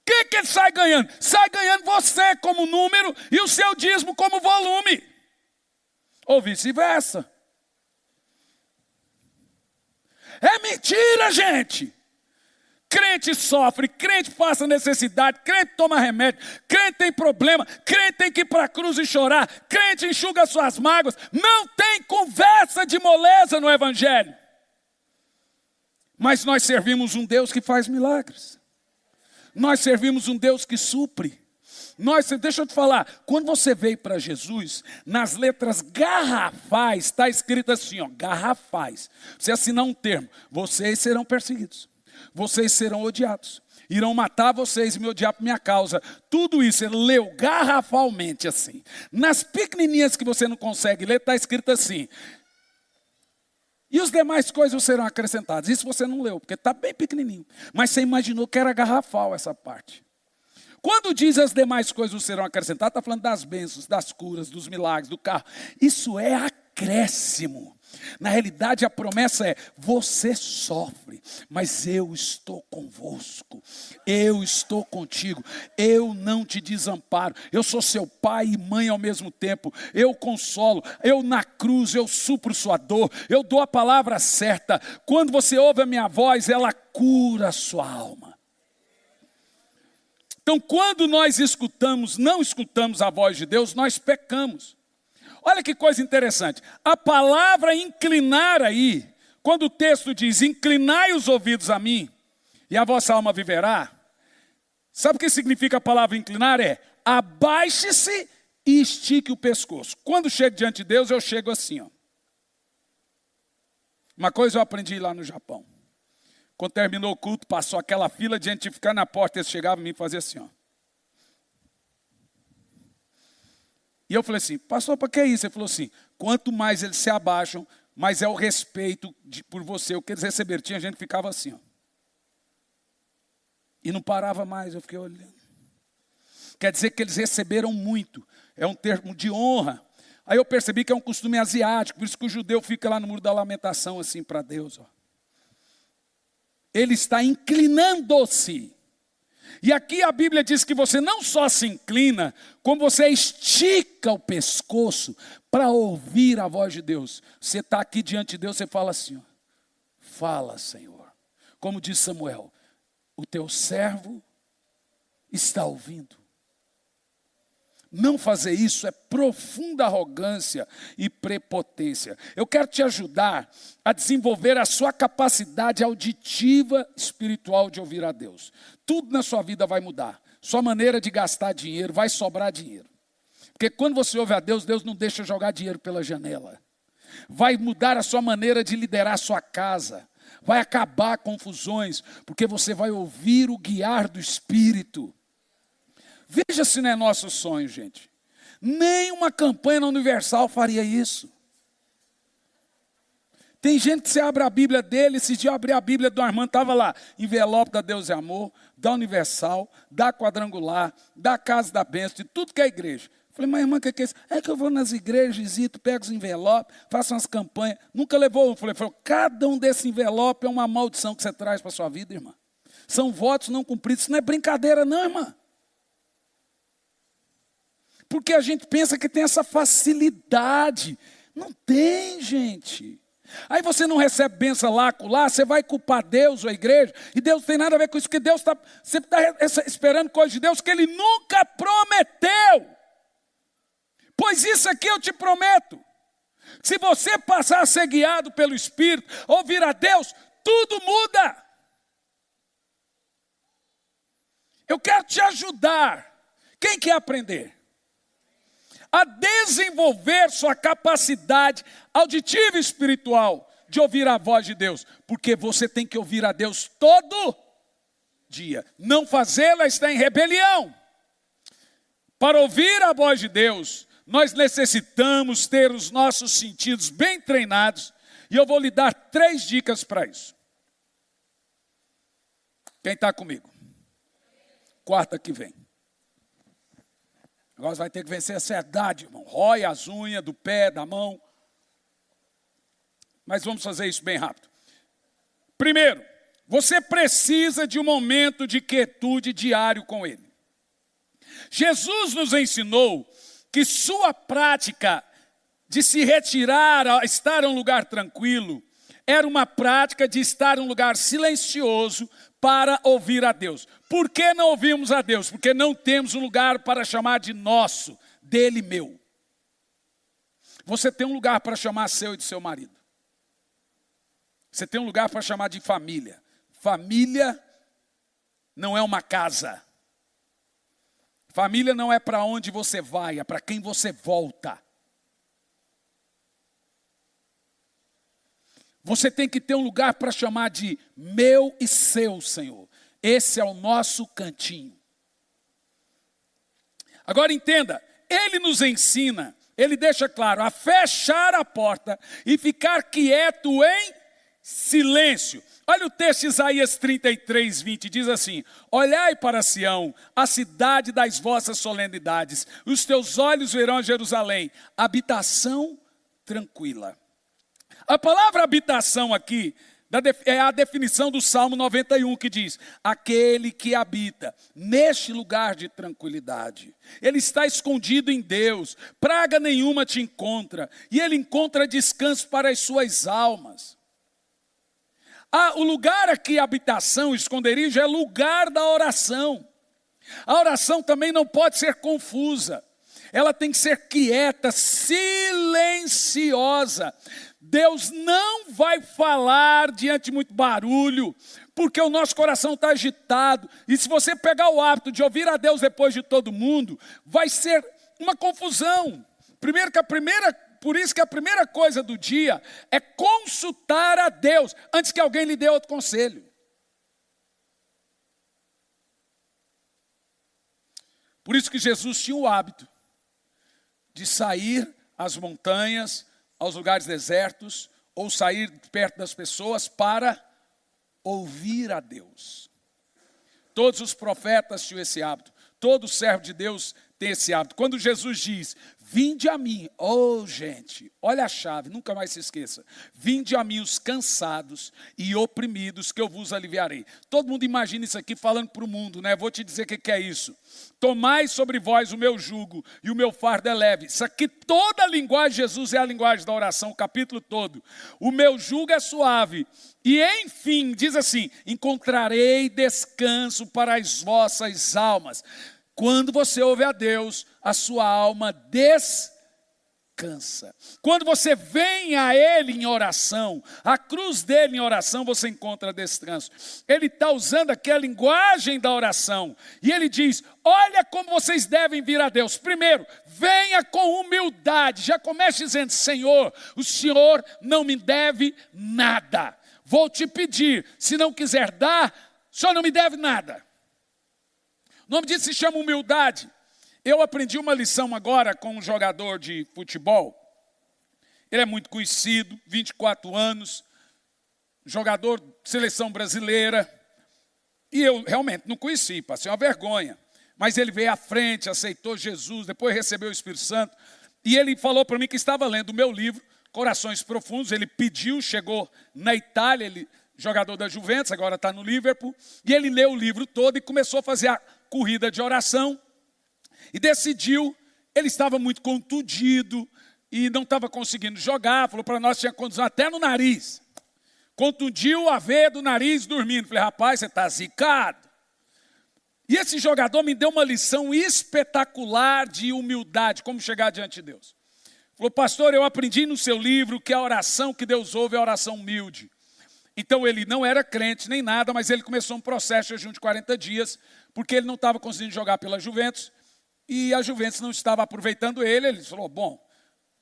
que ele sai ganhando? Sai ganhando você como número e o seu dízimo como volume. Ou vice-versa. É mentira, gente. Crente sofre, crente passa necessidade, crente toma remédio, crente tem problema, crente tem que ir para a cruz e chorar, crente enxuga suas mágoas. Não tem conversa de moleza no evangelho. Mas nós servimos um Deus que faz milagres. Nós servimos um Deus que supre. Deixa eu te falar, quando você veio para Jesus, nas letras garrafais, está escrito assim, ó, garrafais. Você assinar um termo, vocês serão perseguidos, vocês serão odiados, irão matar vocês e me odiar por minha causa. Tudo isso ele leu garrafalmente assim. Nas pequenininhas que você não consegue ler, está escrito assim. E os demais coisas serão acrescentadas. Isso você não leu, porque está bem pequenininho. Mas você imaginou que era garrafal essa parte. Quando diz as demais coisas serão acrescentadas, está falando das bênçãos, das curas, dos milagres, do carro. Isso é acréscimo. Na realidade, a promessa é, você sofre, mas eu estou convosco. Eu estou contigo. Eu não te desamparo. Eu sou seu pai e mãe ao mesmo tempo. Eu consolo. Eu na cruz, eu supro sua dor. Eu dou a palavra certa. Quando você ouve a minha voz, ela cura a sua alma. Então, quando nós não escutamos a voz de Deus, nós pecamos. Olha que coisa interessante. A palavra inclinar aí, quando o texto diz, inclinai os ouvidos a mim, e a vossa alma viverá. Sabe o que significa a palavra inclinar? É, abaixe-se e estique o pescoço. Quando chego diante de Deus, eu chego assim, ó. Uma coisa eu aprendi lá no Japão. Quando terminou o culto, passou aquela fila de gente ficar na porta, eles chegavam e me faziam assim, ó. E eu falei assim, pastor, para que isso? Ele falou assim, quanto mais eles se abaixam, mais é o respeito por você, o que eles receberam. Tinha gente que ficava assim, ó. E não parava mais, eu fiquei olhando. Quer dizer que eles receberam muito, é um termo de honra. Aí eu percebi que é um costume asiático, por isso que o judeu fica lá no muro da lamentação, assim, para Deus, ó. Ele está inclinando-se. E aqui a Bíblia diz que você não só se inclina, como você estica o pescoço para ouvir a voz de Deus. Você está aqui diante de Deus, você fala assim, ó, fala, Senhor. Como diz Samuel, o teu servo está ouvindo. Não fazer isso é profunda arrogância e prepotência. Eu quero te ajudar a desenvolver a sua capacidade auditiva espiritual de ouvir a Deus. Tudo na sua vida vai mudar. Sua maneira de gastar dinheiro, vai sobrar dinheiro. Porque quando você ouve a Deus, Deus não deixa jogar dinheiro pela janela. Vai mudar a sua maneira de liderar a sua casa. Vai acabar confusões, porque você vai ouvir o guiar do Espírito. Veja se não é nosso sonho, gente. Nem uma campanha na Universal faria isso. Tem gente que você abre a Bíblia dele, esse dia eu abri a Bíblia do Armando, estava lá, envelope da Deus e Amor, da Universal, da Quadrangular, da Casa da Bênção, de tudo que é igreja. Falei, mas irmã, o que é isso? É que eu vou nas igrejas, visito, pego os envelopes, faço umas campanhas. Nunca levou um. Falei, cada um desses envelopes é uma maldição que você traz para a sua vida, irmã. São votos não cumpridos. Isso não é brincadeira, não, irmã. Porque a gente pensa que tem essa facilidade. Não tem, gente. Aí você não recebe bênção lá, você vai culpar Deus ou a igreja, e Deus não tem nada a ver com isso, porque Deus sempre está esperando coisas de Deus que Ele nunca prometeu. Pois isso aqui eu te prometo, se você passar a ser guiado pelo Espírito, ouvir a Deus, tudo muda. Eu quero te ajudar. Quem quer aprender? A desenvolver sua capacidade auditiva e espiritual de ouvir a voz de Deus. Porque você tem que ouvir a Deus todo dia. Não fazê-la está em rebelião. Para ouvir a voz de Deus, nós necessitamos ter os nossos sentidos bem treinados. E eu vou lhe dar 3 dicas para isso. Quem está comigo? Quarta que vem. Agora vai ter que vencer a ansiedade, irmão. Rói as unhas do pé, da mão. Mas vamos fazer isso bem rápido. Primeiro, você precisa de um momento de quietude diário com Ele. Jesus nos ensinou que sua prática de se retirar, estar em um lugar tranquilo, era uma prática de estar em um lugar silencioso para ouvir a Deus. Por que não ouvimos a Deus? Porque não temos um lugar para chamar de nosso, dele meu. Você tem um lugar para chamar seu e de seu marido. Você tem um lugar para chamar de família. Família não é uma casa. Família não é para onde você vai, é para quem você volta. Você tem que ter um lugar para chamar de meu e seu, Senhor. Esse é o nosso cantinho. Agora entenda, Ele nos ensina, Ele deixa claro, a fechar a porta e ficar quieto em silêncio. Olha o texto de Isaías 33, 20, diz assim: olhai para Sião, a cidade das vossas solenidades, os teus olhos verão a Jerusalém, habitação tranquila. A palavra habitação aqui é a definição do Salmo 91, que diz: aquele que habita neste lugar de tranquilidade. Ele está escondido em Deus, praga nenhuma te encontra, e ele encontra descanso para as suas almas. O lugar aqui, habitação, esconderijo, é lugar da oração. A oração também não pode ser confusa. Ela tem que ser quieta, silenciosa. Deus não vai falar diante de muito barulho, porque o nosso coração está agitado. E se você pegar o hábito de ouvir a Deus depois de todo mundo, vai ser uma confusão. Por isso que a primeira coisa do dia é consultar a Deus, antes que alguém lhe dê outro conselho. Por isso que Jesus tinha o hábito de sair às montanhas, aos lugares desertos, ou sair perto das pessoas para ouvir a Deus. Todos os profetas tinham esse hábito, todo servo de Deus tem esse hábito. Quando Jesus diz: vinde a mim, gente, olha a chave, nunca mais se esqueça. Vinde a mim os cansados e oprimidos, que eu vos aliviarei. Todo mundo imagina isso aqui falando para o mundo, né? Vou te dizer o que é isso. Tomai sobre vós o meu jugo e o meu fardo é leve. Isso aqui, toda a linguagem de Jesus é a linguagem da oração, o capítulo todo. O meu jugo é suave. E enfim, diz assim: encontrarei descanso para as vossas almas. Quando você ouve a Deus, a sua alma descansa. Quando você vem a Ele em oração, a cruz dele em oração, você encontra descanso. Ele está usando aqui a linguagem da oração. E ele diz, olha como vocês devem vir a Deus. Primeiro, venha com humildade. Já comece dizendo, Senhor, o Senhor não me deve nada. Vou te pedir, se não quiser dar, o Senhor não me deve nada. O nome disso se chama humildade. Eu aprendi uma lição agora com um jogador de futebol. Ele é muito conhecido, 24 anos, jogador de seleção brasileira. E eu realmente não conheci, passei uma vergonha. Mas ele veio à frente, aceitou Jesus, depois recebeu o Espírito Santo. E ele falou para mim que estava lendo o meu livro, Corações Profundos. Ele pediu, chegou na Itália, ele jogador da Juventus, agora está no Liverpool. E ele leu o livro todo e começou a fazer a corrida de oração. E decidiu, ele estava muito contundido e não estava conseguindo jogar. Falou para nós que tinha contusão até no nariz. Contundiu a veia do nariz dormindo. Falei, rapaz, você está zicado. E esse jogador me deu uma lição espetacular de humildade, como chegar diante de Deus. Falou, pastor, eu aprendi no seu livro que a oração que Deus ouve é a oração humilde. Então ele não era crente nem nada, mas ele começou um processo de jejum de 40 dias, porque ele não estava conseguindo jogar pela Juventus, e a Juventus não estava aproveitando ele. Ele falou, bom,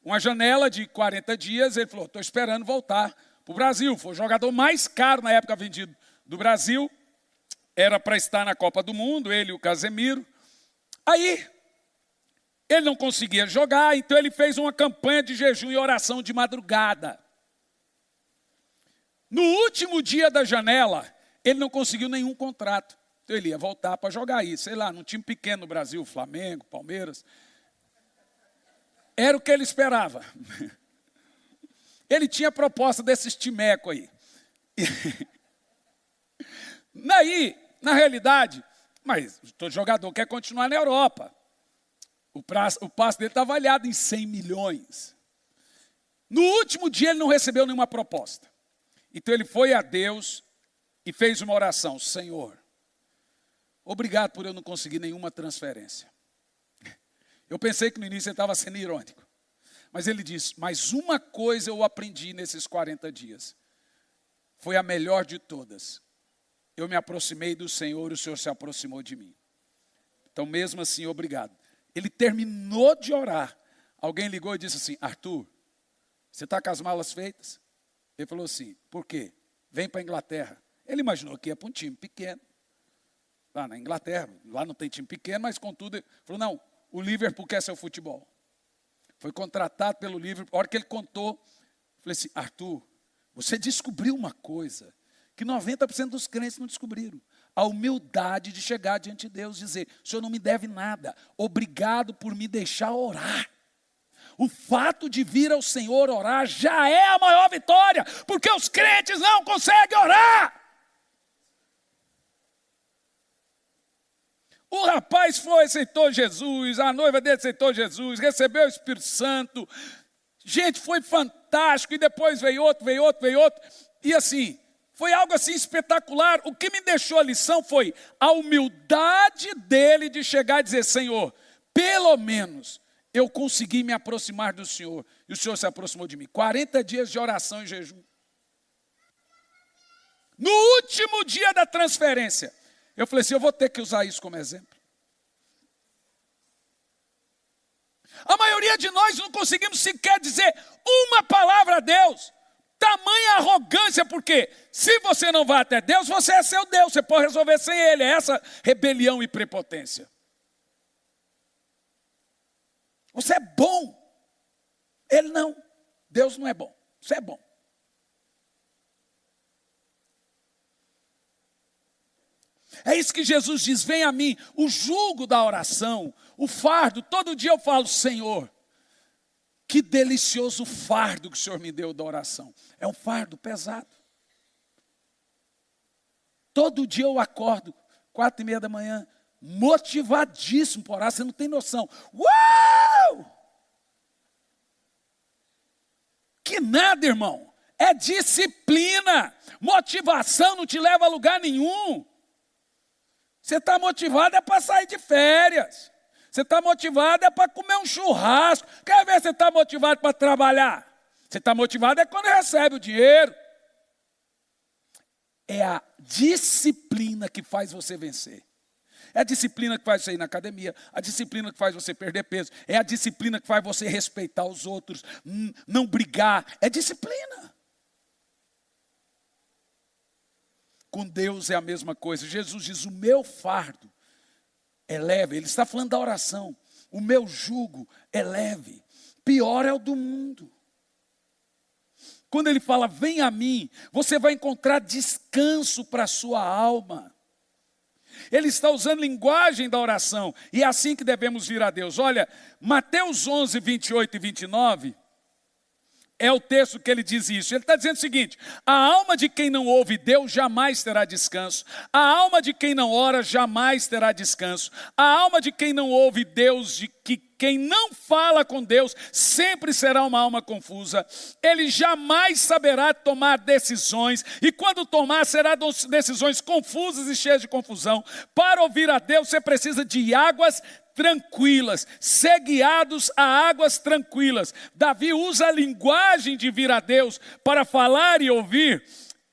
uma janela de 40 dias, ele falou, estou esperando voltar para o Brasil. Foi o jogador mais caro na época vendido do Brasil, era para estar na Copa do Mundo, ele e o Casemiro. Aí, ele não conseguia jogar, então ele fez uma campanha de jejum e oração de madrugada. No último dia da janela, ele não conseguiu nenhum contrato. Então ele ia voltar para jogar aí, sei lá, num time pequeno no Brasil, Flamengo, Palmeiras. Era o que ele esperava. Ele tinha proposta desses timecos aí. Daí, na realidade, mas todo jogador quer continuar na Europa. O passe dele está avaliado em 100 milhões. No último dia ele não recebeu nenhuma proposta. Então ele foi a Deus e fez uma oração. Senhor, obrigado por eu não conseguir nenhuma transferência. Eu pensei que no início ele estava sendo irônico. Mas ele disse, mas uma coisa eu aprendi nesses 40 dias. Foi a melhor de todas. Eu me aproximei do Senhor e o Senhor se aproximou de mim. Então mesmo assim, obrigado. Ele terminou de orar. Alguém ligou e disse assim, Arthur, você está com as malas feitas? Ele falou assim, por quê? Vem para a Inglaterra. Ele imaginou que ia para um time pequeno. Lá na Inglaterra, lá não tem time pequeno, mas contudo, ele falou, não, o Liverpool quer seu futebol. Foi contratado pelo Liverpool. A hora que ele contou, eu falei assim, Arthur, você descobriu uma coisa que 90% dos crentes não descobriram. A humildade de chegar diante de Deus e dizer, o Senhor não me deve nada, obrigado por me deixar orar. O fato de vir ao Senhor orar já é a maior vitória, porque os crentes não conseguem orar. O rapaz foi, aceitou Jesus, a noiva dele aceitou Jesus, recebeu o Espírito Santo. Gente, foi fantástico, e depois veio outro. E assim, foi algo assim espetacular. O que me deixou a lição foi a humildade dele de chegar e dizer, Senhor, pelo menos eu consegui me aproximar do Senhor, e o Senhor se aproximou de mim. 40 dias de oração e jejum. No último dia da transferência, eu falei assim, eu vou ter que usar isso como exemplo. A maioria de nós não conseguimos sequer dizer uma palavra a Deus. Tamanha arrogância, porque se você não vai até Deus, você é seu Deus, você pode resolver sem Ele. É essa rebelião e prepotência. Você é bom. Ele não. Deus não é bom. Você é bom. É isso que Jesus diz, vem a mim, o jugo da oração, o fardo. Todo dia eu falo, Senhor, que delicioso fardo que o Senhor me deu da oração. É um fardo pesado. Todo dia eu acordo, 4:30 da manhã, motivadíssimo por orar, você não tem noção. Uau! Que nada, irmão. É disciplina. Motivação não te leva a lugar nenhum. Você está motivado é para sair de férias. Você está motivado é para comer um churrasco. Quer ver se você está motivado para trabalhar? Você está motivado é quando recebe o dinheiro. É a disciplina que faz você vencer. É a disciplina que faz você ir na academia, a disciplina que faz você perder peso, é a disciplina que faz você respeitar os outros, não brigar, é disciplina. Com Deus é a mesma coisa. Jesus diz, o meu fardo é leve. Ele está falando da oração. O meu jugo é leve. Pior é o do mundo. Quando ele fala, vem a mim, você vai encontrar descanso para a sua alma. Ele está usando linguagem da oração. E é assim que devemos vir a Deus. Olha, Mateus 11, 28 e 29, é o texto que ele diz isso. Ele está dizendo o seguinte, a alma de quem não ouve Deus jamais terá descanso. A alma de quem não ora jamais terá descanso. A alma de quem não ouve Deus, de que quem não fala com Deus, sempre será uma alma confusa. Ele jamais saberá tomar decisões. E quando tomar, será decisões confusas e cheias de confusão. Para ouvir a Deus, você precisa de águas tranquilas, ser guiados a águas tranquilas. Davi usa a linguagem de vir a Deus para falar e ouvir.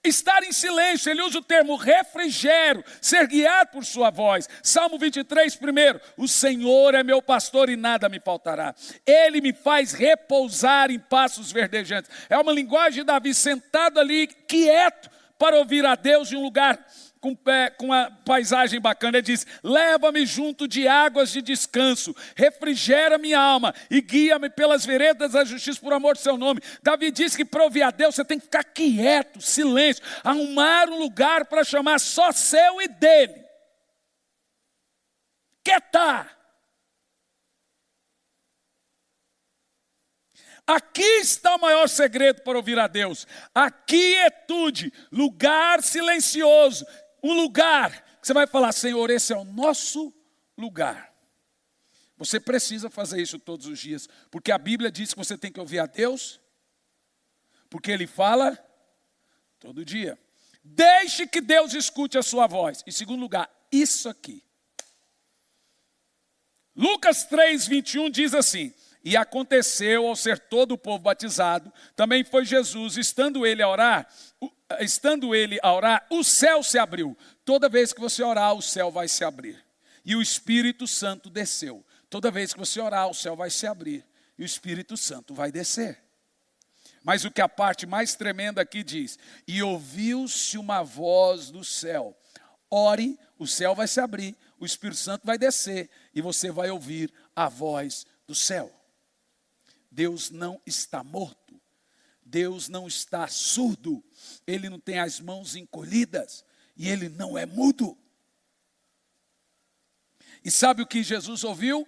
Estar em silêncio, ele usa o termo refrigério, ser guiado por sua voz. Salmo 23, primeiro, o Senhor é meu pastor e nada me faltará. Ele me faz repousar em pastos verdejantes. É uma linguagem de Davi sentado ali, quieto, para ouvir a Deus em um lugar com uma paisagem bacana. Ele diz, leva-me junto de águas de descanso, refrigera minha alma e guia-me pelas veredas da justiça por amor do seu nome. Davi diz que para ouvir a Deus você tem que ficar quieto, silêncio, arrumar um lugar para chamar só seu e dele. Quietar. Aqui está o maior segredo para ouvir a Deus. A quietude, lugar silencioso. Um lugar que você vai falar, Senhor, esse é o nosso lugar. Você precisa fazer isso todos os dias. Porque a Bíblia diz que você tem que ouvir a Deus. Porque Ele fala todo dia. Deixe que Deus escute a sua voz. Em segundo lugar, isso aqui. Lucas 3, 21 diz assim. E aconteceu ao ser todo o povo batizado, também foi Jesus, estando ele a orar, o céu se abriu. Toda vez que você orar, o céu vai se abrir. E o Espírito Santo desceu. Toda vez que você orar, o céu vai se abrir. E o Espírito Santo vai descer. Mas o que a parte mais tremenda aqui diz, e ouviu-se uma voz do céu. Ore, o céu vai se abrir, o Espírito Santo vai descer, e você vai ouvir a voz do céu. Deus não está morto, Deus não está surdo, Ele não tem as mãos encolhidas e Ele não é mudo. E sabe o que Jesus ouviu?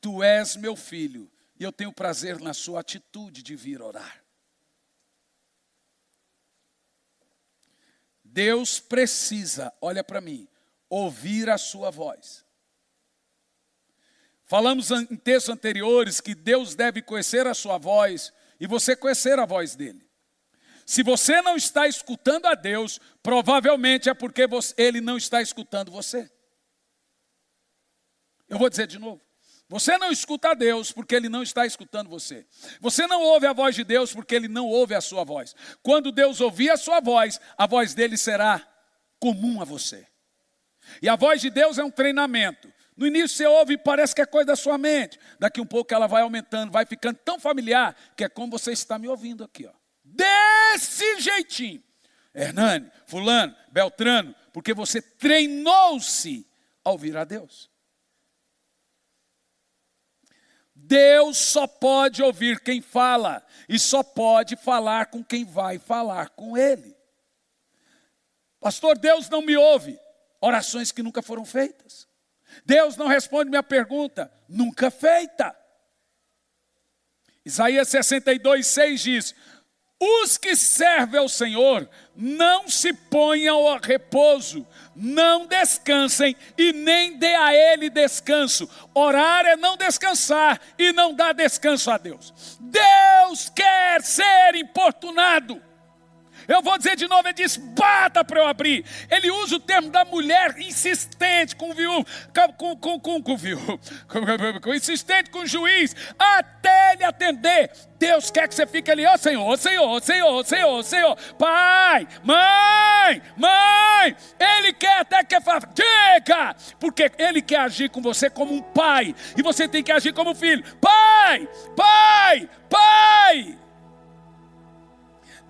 Tu és meu filho e eu tenho prazer na sua atitude de vir orar. Deus precisa, olha para mim, ouvir a sua voz. Falamos em textos anteriores que Deus deve conhecer a sua voz e você conhecer a voz dele. Se você não está escutando a Deus, provavelmente é porque ele não está escutando você. Eu vou dizer de novo. Você não escuta a Deus porque ele não está escutando você. Você não ouve a voz de Deus porque ele não ouve a sua voz. Quando Deus ouvir a sua voz, a voz dele será comum a você. E a voz de Deus é um treinamento. No início você ouve e parece que é coisa da sua mente. Daqui um pouco ela vai aumentando, vai ficando tão familiar, que é como você está me ouvindo aqui. Ó. Desse jeitinho. Hernani, fulano, Beltrano, porque você treinou-se a ouvir a Deus. Deus só pode ouvir quem fala. E só pode falar com quem vai falar com Ele. Pastor, Deus não me ouve. Orações que nunca foram feitas. Deus não responde minha pergunta, nunca feita. Isaías 62, 6 diz, os que servem ao Senhor não se ponham a repouso, não descansem e nem dê a Ele descanso. Orar é não descansar e não dar descanso a Deus. Deus quer ser importunado. Eu vou dizer de novo, ele diz, bata para eu abrir. Ele usa o termo da mulher insistente com o viúvo, insistente com o juiz, até ele atender. Deus quer que você fique ali, ó Senhor, Senhor, Senhor, Senhor, Senhor, pai, mãe, ele quer até que fale, diga, porque ele quer agir com você como um pai, e você tem que agir como filho, pai.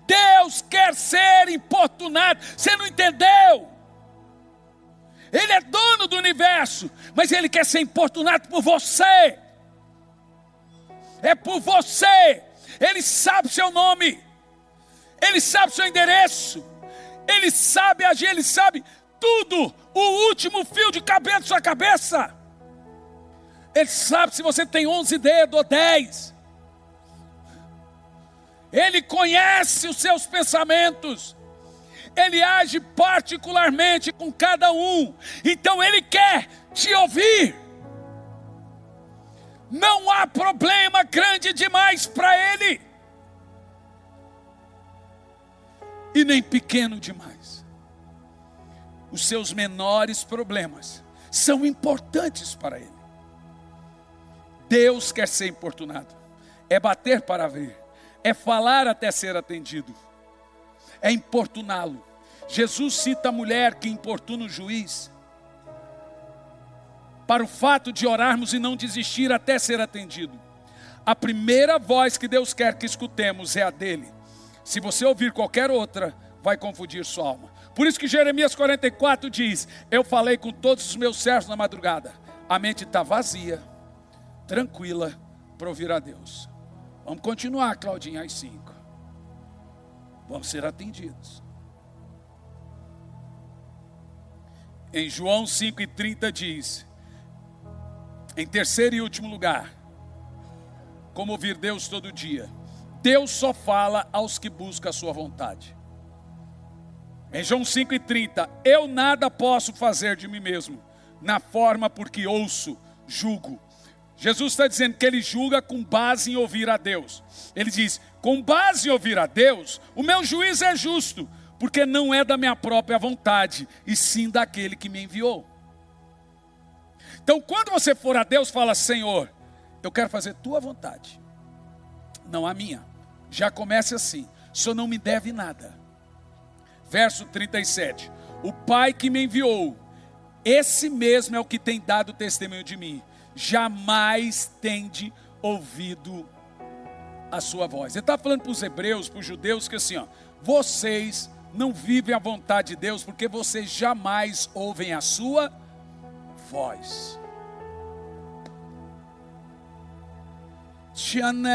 Deus quer ser importunado, você não entendeu? Ele é dono do universo, mas ele quer ser importunado por você. É por você. Ele sabe seu nome, ele sabe seu endereço, ele sabe agir, ele sabe tudo, o último fio de cabelo da sua cabeça. Ele sabe se você tem 11 dedos ou 10. Ele conhece os seus pensamentos. Ele age particularmente com cada um. Então ele quer te ouvir. Não há problema grande demais para ele. E nem pequeno demais. Os seus menores problemas são importantes para ele. Deus quer ser importunado. É bater para ver. É falar até ser atendido. É importuná-lo. Jesus cita a mulher que importuna o juiz. Para o fato de orarmos e não desistir até ser atendido. A primeira voz que Deus quer que escutemos é a dele. Se você ouvir qualquer outra, vai confundir sua alma. Por isso que Jeremias 44 diz, eu falei com todos os meus servos na madrugada. A mente está vazia, tranquila, para ouvir a Deus. Vamos continuar, Claudinha, às 5. Vamos ser atendidos. Em João 5,30 diz, em terceiro e último lugar, como ouvir Deus todo dia. Deus só fala aos que buscam a sua vontade. Em João 5,30, eu nada posso fazer de mim mesmo, na forma porque ouço, julgo. Jesus está dizendo que ele julga com base em ouvir a Deus. Ele diz, com base em ouvir a Deus, o meu juízo é justo, porque não é da minha própria vontade, e sim daquele que me enviou. Então quando você for a Deus, fala, Senhor, eu quero fazer tua vontade, não a minha. Já comece assim, o Senhor não me deve nada. Verso 37, o Pai que me enviou, esse mesmo é o que tem dado testemunho de mim. Jamais tende ouvido a sua voz. Ele está falando para os hebreus, para os judeus, que assim, ó, vocês não vivem a vontade de Deus, porque vocês jamais ouvem a sua voz. Te anelo,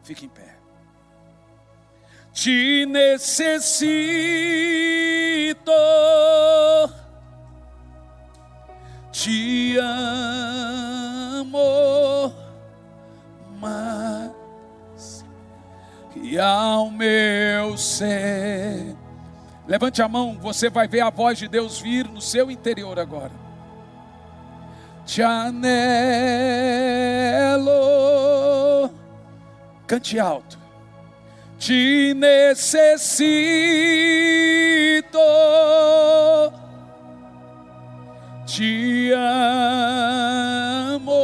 fique em pé. Te necessito, te amo mais que ao meu ser. Levante a mão, você vai ver a voz de Deus vir no seu interior agora. Te anelo, cante alto. Te necessito, te amo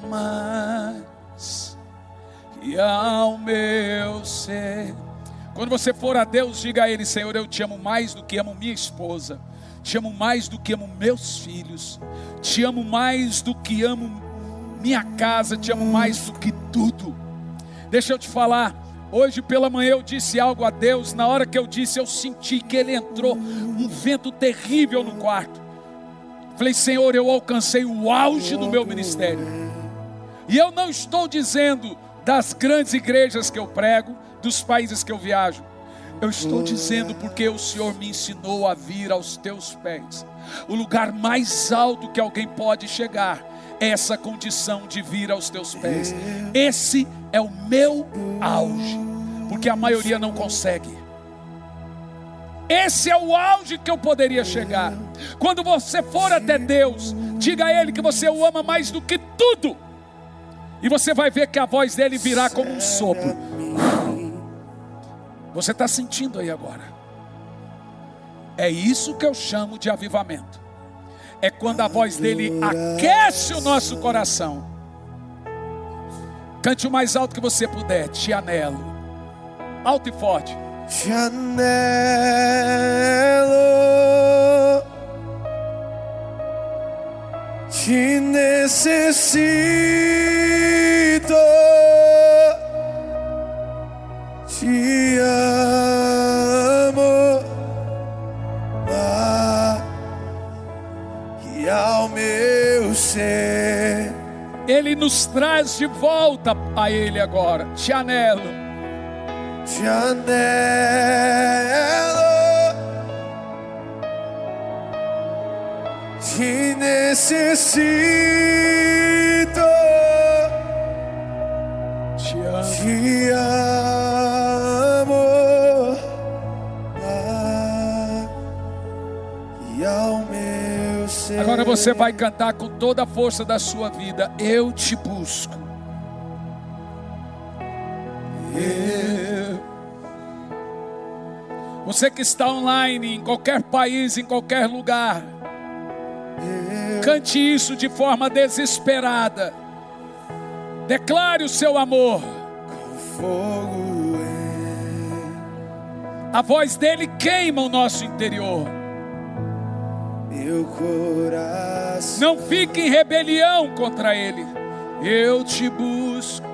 mais que ao meu ser. Quando você for a Deus, diga a Ele, Senhor, eu te amo mais do que amo minha esposa, te amo mais do que amo meus filhos, te amo mais do que amo minha casa, te amo mais do que tudo. Deixa eu te falar, hoje pela manhã eu disse algo a Deus. Na hora que eu disse, eu senti que Ele entrou, um vento terrível no quarto. Falei, Senhor, eu alcancei o auge do meu ministério. E eu não estou dizendo das grandes igrejas que eu prego, dos países que eu viajo. Eu estou dizendo porque o Senhor me ensinou a vir aos teus pés. O lugar mais alto que alguém pode chegar é essa condição de vir aos teus pés. Esse é o meu auge, porque a maioria não consegue. Esse é o auge que eu poderia chegar. Quando você for até Deus, diga a Ele que você o ama mais do que tudo. E você vai ver que a voz dele virá como um sopro. Você está sentindo aí agora? É isso que eu chamo de avivamento. É quando a voz dele aquece o nosso coração. Cante o mais alto que você puder. Te anelo. Alto e forte. Te anelo. Te necessito. Te amo. E ao meu ser. Ele nos traz de volta a Ele agora. Te anelo. Te anelo. Te necessito. Te amo. Te amo. E ao meu ser. Agora você vai cantar com toda a força da sua vida. Eu te busco. Você que está online, em qualquer país, em qualquer lugar, cante isso de forma desesperada. Declare o seu amor. Com fogo A voz dele queima o nosso interior. meu coração. Não fique em rebelião contra ele. Eu te busco.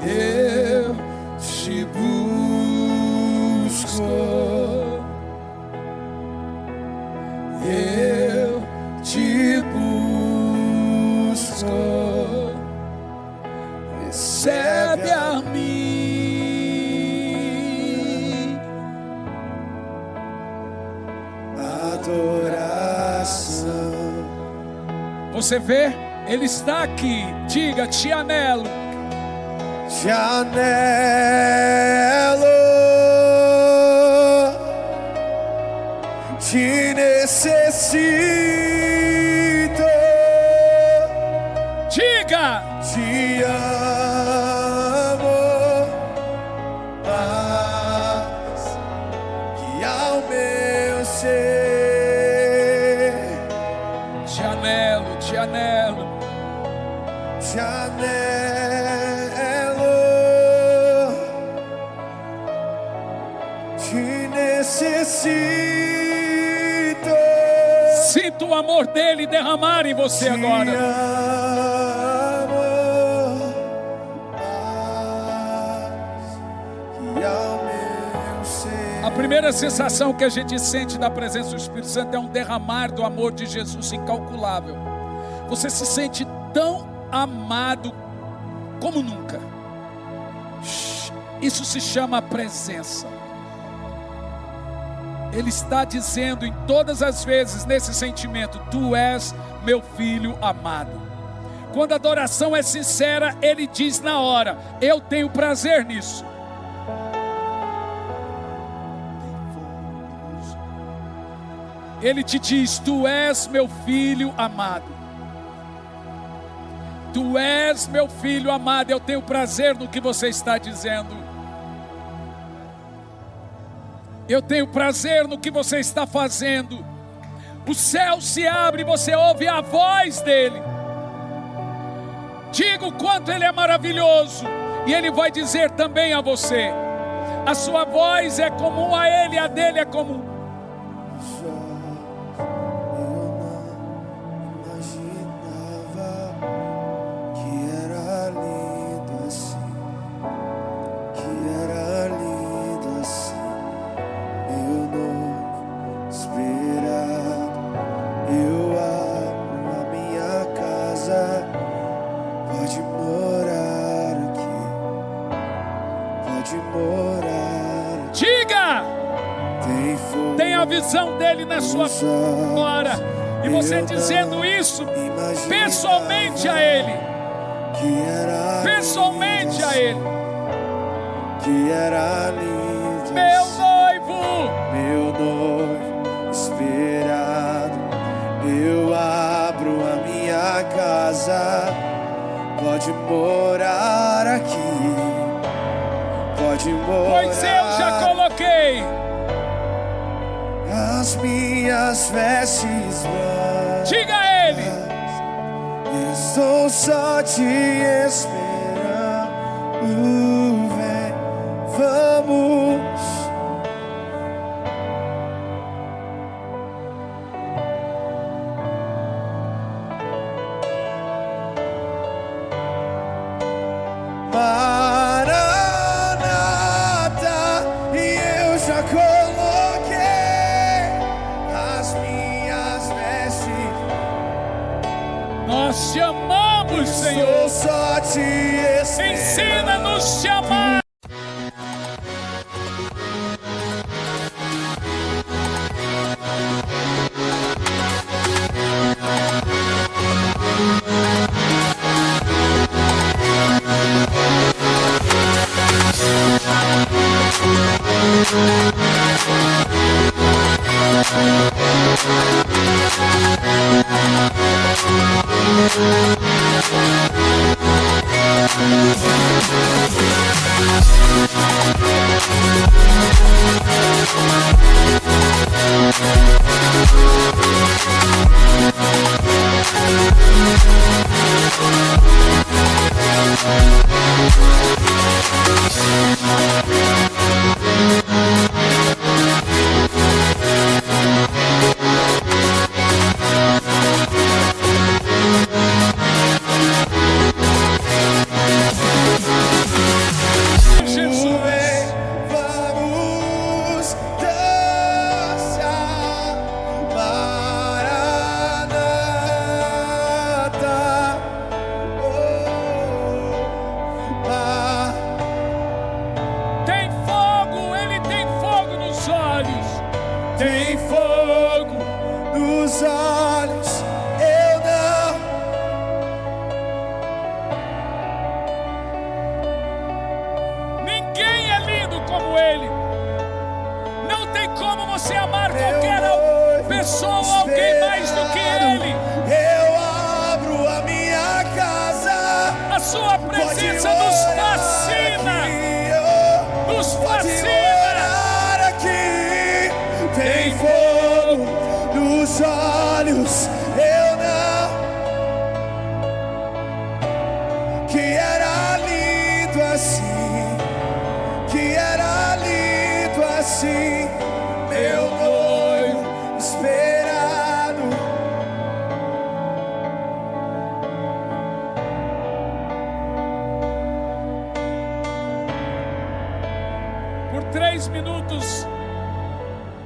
Eu te busco. Eu te busco. Recebe a mim Adoração. Você vê? Ele está aqui. Diga, te anelo. Te anelo. Te necessito. Diga, Te amo mais que ao meu ser. te anelo, te anelo. Te anelo. Te necessito. Sinta o amor dele derramar em você Te agora. amo mais que ao meu ser. A primeira sensação que a gente sente da presença do Espírito Santo é um derramar do amor de Jesus incalculável. Você se sente tão amado como nunca. Isso se chama presença. Ele está dizendo em todas as vezes nesse sentimento: tu és meu filho amado. Quando a adoração é sincera, ele diz na hora: eu tenho prazer nisso. Ele te diz: tu és meu filho amado. Tu és meu filho amado, eu tenho prazer no que você está dizendo. Eu tenho prazer no que você está fazendo. O céu se abre e você ouve a voz dele. Diga o quanto ele é maravilhoso. E ele vai dizer também a você: a sua voz é comum a ele, a dele é comum. Diga! Tem a visão dele na sua hora. E você dizendo isso pessoalmente a ele. Pessoalmente a ele. Meu noivo esperado, eu abro a minha casa. casa, pode morar aqui, pode morar. Pois eu já coloquei as minhas vestes brancas. Diga a Ele: estou só te esperando. Vem, vamos. Maranata, e eu já coloquei as minhas vestes. nós te amamos, Senhor. Estou só te esperando. Ensina-nos a te amar. Tem fogo nos olhos, eu não. Ninguém é lindo como Ele. Não tem como você amar qualquer pessoa ou alguém mais do que Ele. Eu abro a minha casa. A sua presença nos fascina. Nos fascina. Tem fogo nos olhos, eu não. Que era lindo assim, que era lindo assim, meu noivo esperado. Por 3 minutos,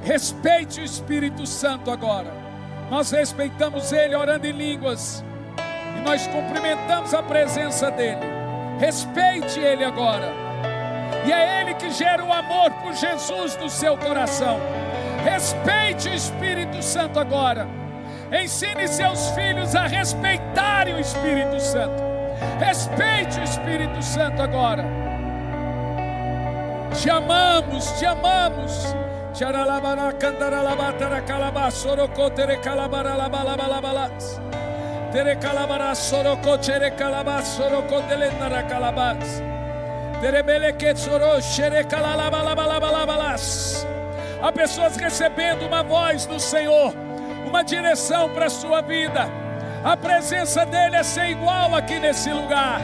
respeite o Espírito Santo agora. Nós respeitamos Ele orando em línguas e nós cumprimentamos a presença dEle. Respeite Ele agora. E é Ele que gera o amor por Jesus no seu coração. Respeite o Espírito Santo agora. Ensine seus filhos a respeitarem o Espírito Santo. Respeite o Espírito Santo agora. Te amamos, te amamos. Charalabara cantaralabatara calabas soroko tere calabara labalabalas tere calabara soroko tere calabas soroko delendara calabas tere beleke soro chere calalabalabalas. Há pessoas recebendo uma voz do Senhor, uma direção para a sua vida. A presença dele é sem igual aqui nesse lugar.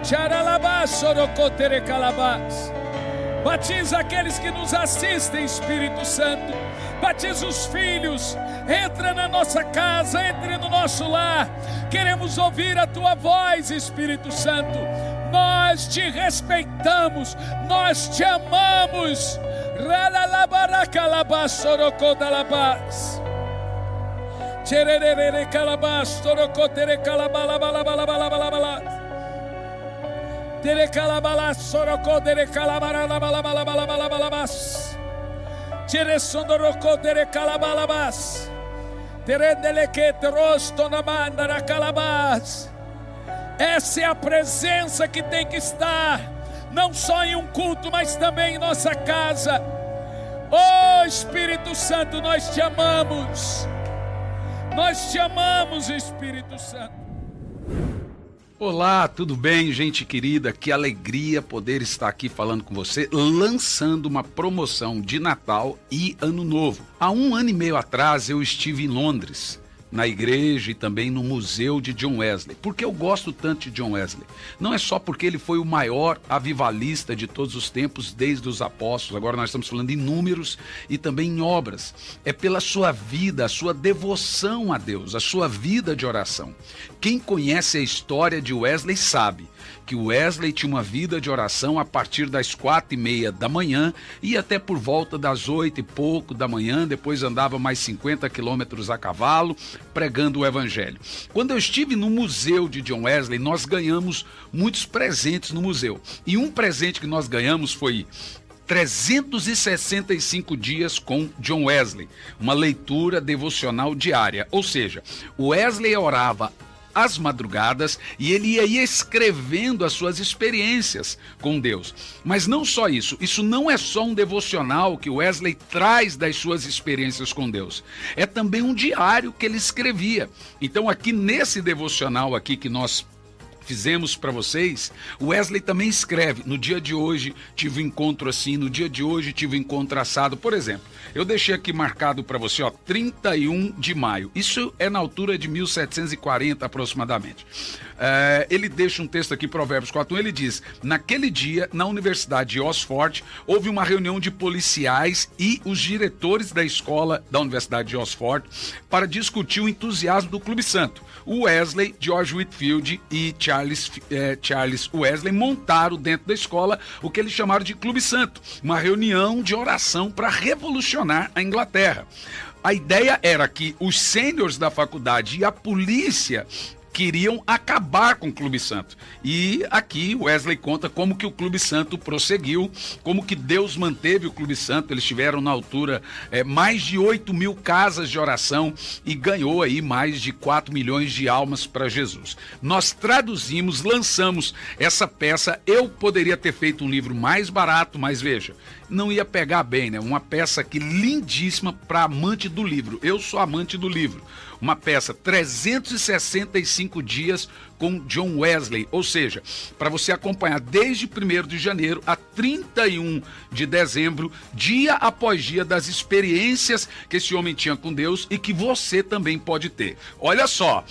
Charalabas soroko tere calabas. Batiza aqueles que nos assistem, Espírito Santo. Batiza os filhos. Entra na nossa casa, entre no nosso lar. Queremos ouvir a tua voz, Espírito Santo. Nós te respeitamos, nós te amamos. Radalabaracalabas sorokodalabas. Chererere calabas sorokotere calabalabalabalabalabalabalabas. Tere calabalas soroko tere calabaralabalabalabalabas. Tere sondoroko tere calabalabas. Tere deleket rosto na mandara calabas. Essa é a presença que tem que estar, não só em um culto, mas também em nossa casa. Oh Espírito Santo, nós te amamos. Nós te amamos, Espírito Santo. Olá, tudo bem, gente querida? Que alegria poder estar aqui falando com você, lançando uma promoção de Natal e Ano Novo. Há 1 ano e meio atrás eu estive em Londres, na igreja e também no museu de John Wesley. Por que eu gosto tanto de John Wesley? Não é só porque ele foi o maior avivalista de todos os tempos, desde os apóstolos, agora nós estamos falando em números e também em obras. É pela sua vida, a sua devoção a Deus, a sua vida de oração. Quem conhece a história de Wesley sabe que Wesley tinha uma vida de oração a partir das 4h30 da manhã e até por volta das 8 e pouco da manhã, depois andava mais 50 quilômetros a cavalo, pregando o evangelho. Quando eu estive no museu de John Wesley, nós ganhamos muitos presentes no museu. E um presente que nós ganhamos foi 365 dias com John Wesley, uma leitura devocional diária. Ou seja, Wesley orava às madrugadas e ele ia escrevendo as suas experiências com Deus. Mas não só isso, isso não é só um devocional que Wesley traz das suas experiências com Deus, é também um diário que ele escrevia. Então aqui nesse devocional aqui que nós fizemos para vocês, o Wesley também escreve: no dia de hoje tive um encontro assim, no dia de hoje tive um encontro assado. Por exemplo, eu deixei aqui marcado para você, 31 de maio. Isso é na altura de 1740 aproximadamente. Ele deixa um texto aqui, Provérbios 4:1, ele diz: naquele dia, na Universidade de Oxford, houve uma reunião de policiais e os diretores da escola da Universidade de Oxford para discutir o entusiasmo do Clube Santo. O Wesley, George Whitefield e Charles Wesley montaram dentro da escola o que eles chamaram de Clube Santo, uma reunião de oração para revolucionar a Inglaterra. A ideia era que os sêniores da faculdade e a polícia queriam acabar com o Clube Santo. E aqui Wesley conta como que o Clube Santo prosseguiu, como que Deus manteve o Clube Santo. Eles tiveram na altura mais de 8.000 casas de oração e ganhou aí mais de 4 milhões de almas para Jesus. Nós traduzimos, lançamos essa peça. Eu poderia ter feito um livro mais barato, mas veja, não ia pegar bem, né? Uma peça aqui lindíssima para amante do livro. Eu sou amante do livro. Uma peça 365 dias com John Wesley, ou seja, para você acompanhar desde 1º de janeiro a 31 de dezembro, dia após dia, das experiências que esse homem tinha com Deus e que você também pode ter. Olha só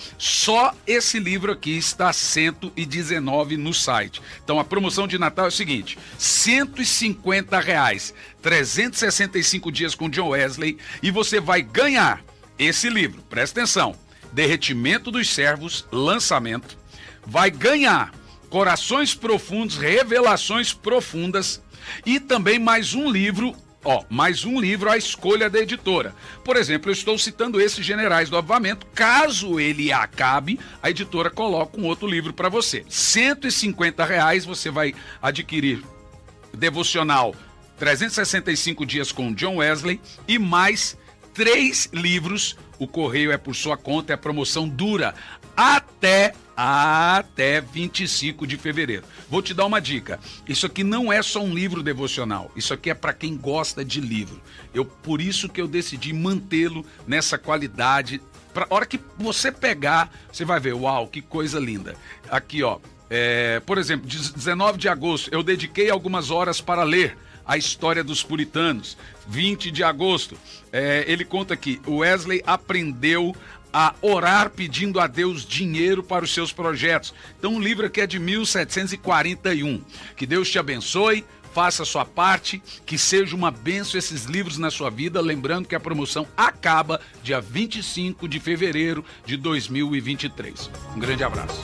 esse livro aqui está R$119 no site. Então a promoção de Natal é o seguinte: R$150, 365 dias com John Wesley, e você vai ganhar esse livro, presta atenção: Derretimento dos Servos, lançamento. Vai ganhar Corações Profundos, Revelações Profundas, e também mais um livro, à escolha da editora. Por exemplo, eu estou citando esse Generais do Avivamento. Caso ele acabe, a editora coloca um outro livro para você. R$150 você vai adquirir devocional 365 dias com John Wesley e mais 3 livros. O correio é por sua conta, a promoção dura até 25 de fevereiro. Vou te dar uma dica: isso aqui não é só um livro devocional, isso aqui é para quem gosta de livro. Por isso que eu decidi mantê-lo nessa qualidade. Pra hora que você pegar, você vai ver, uau, que coisa linda. Aqui, por exemplo, 19 de agosto, eu dediquei algumas horas para ler a história dos puritanos. 20 de agosto, ele conta aqui: Wesley aprendeu a orar pedindo a Deus dinheiro para os seus projetos. Então o livro aqui é de 1741. Que Deus te abençoe, faça a sua parte, que seja uma bênção esses livros na sua vida. Lembrando que a promoção acaba dia 25 de fevereiro de 2023. Um grande abraço.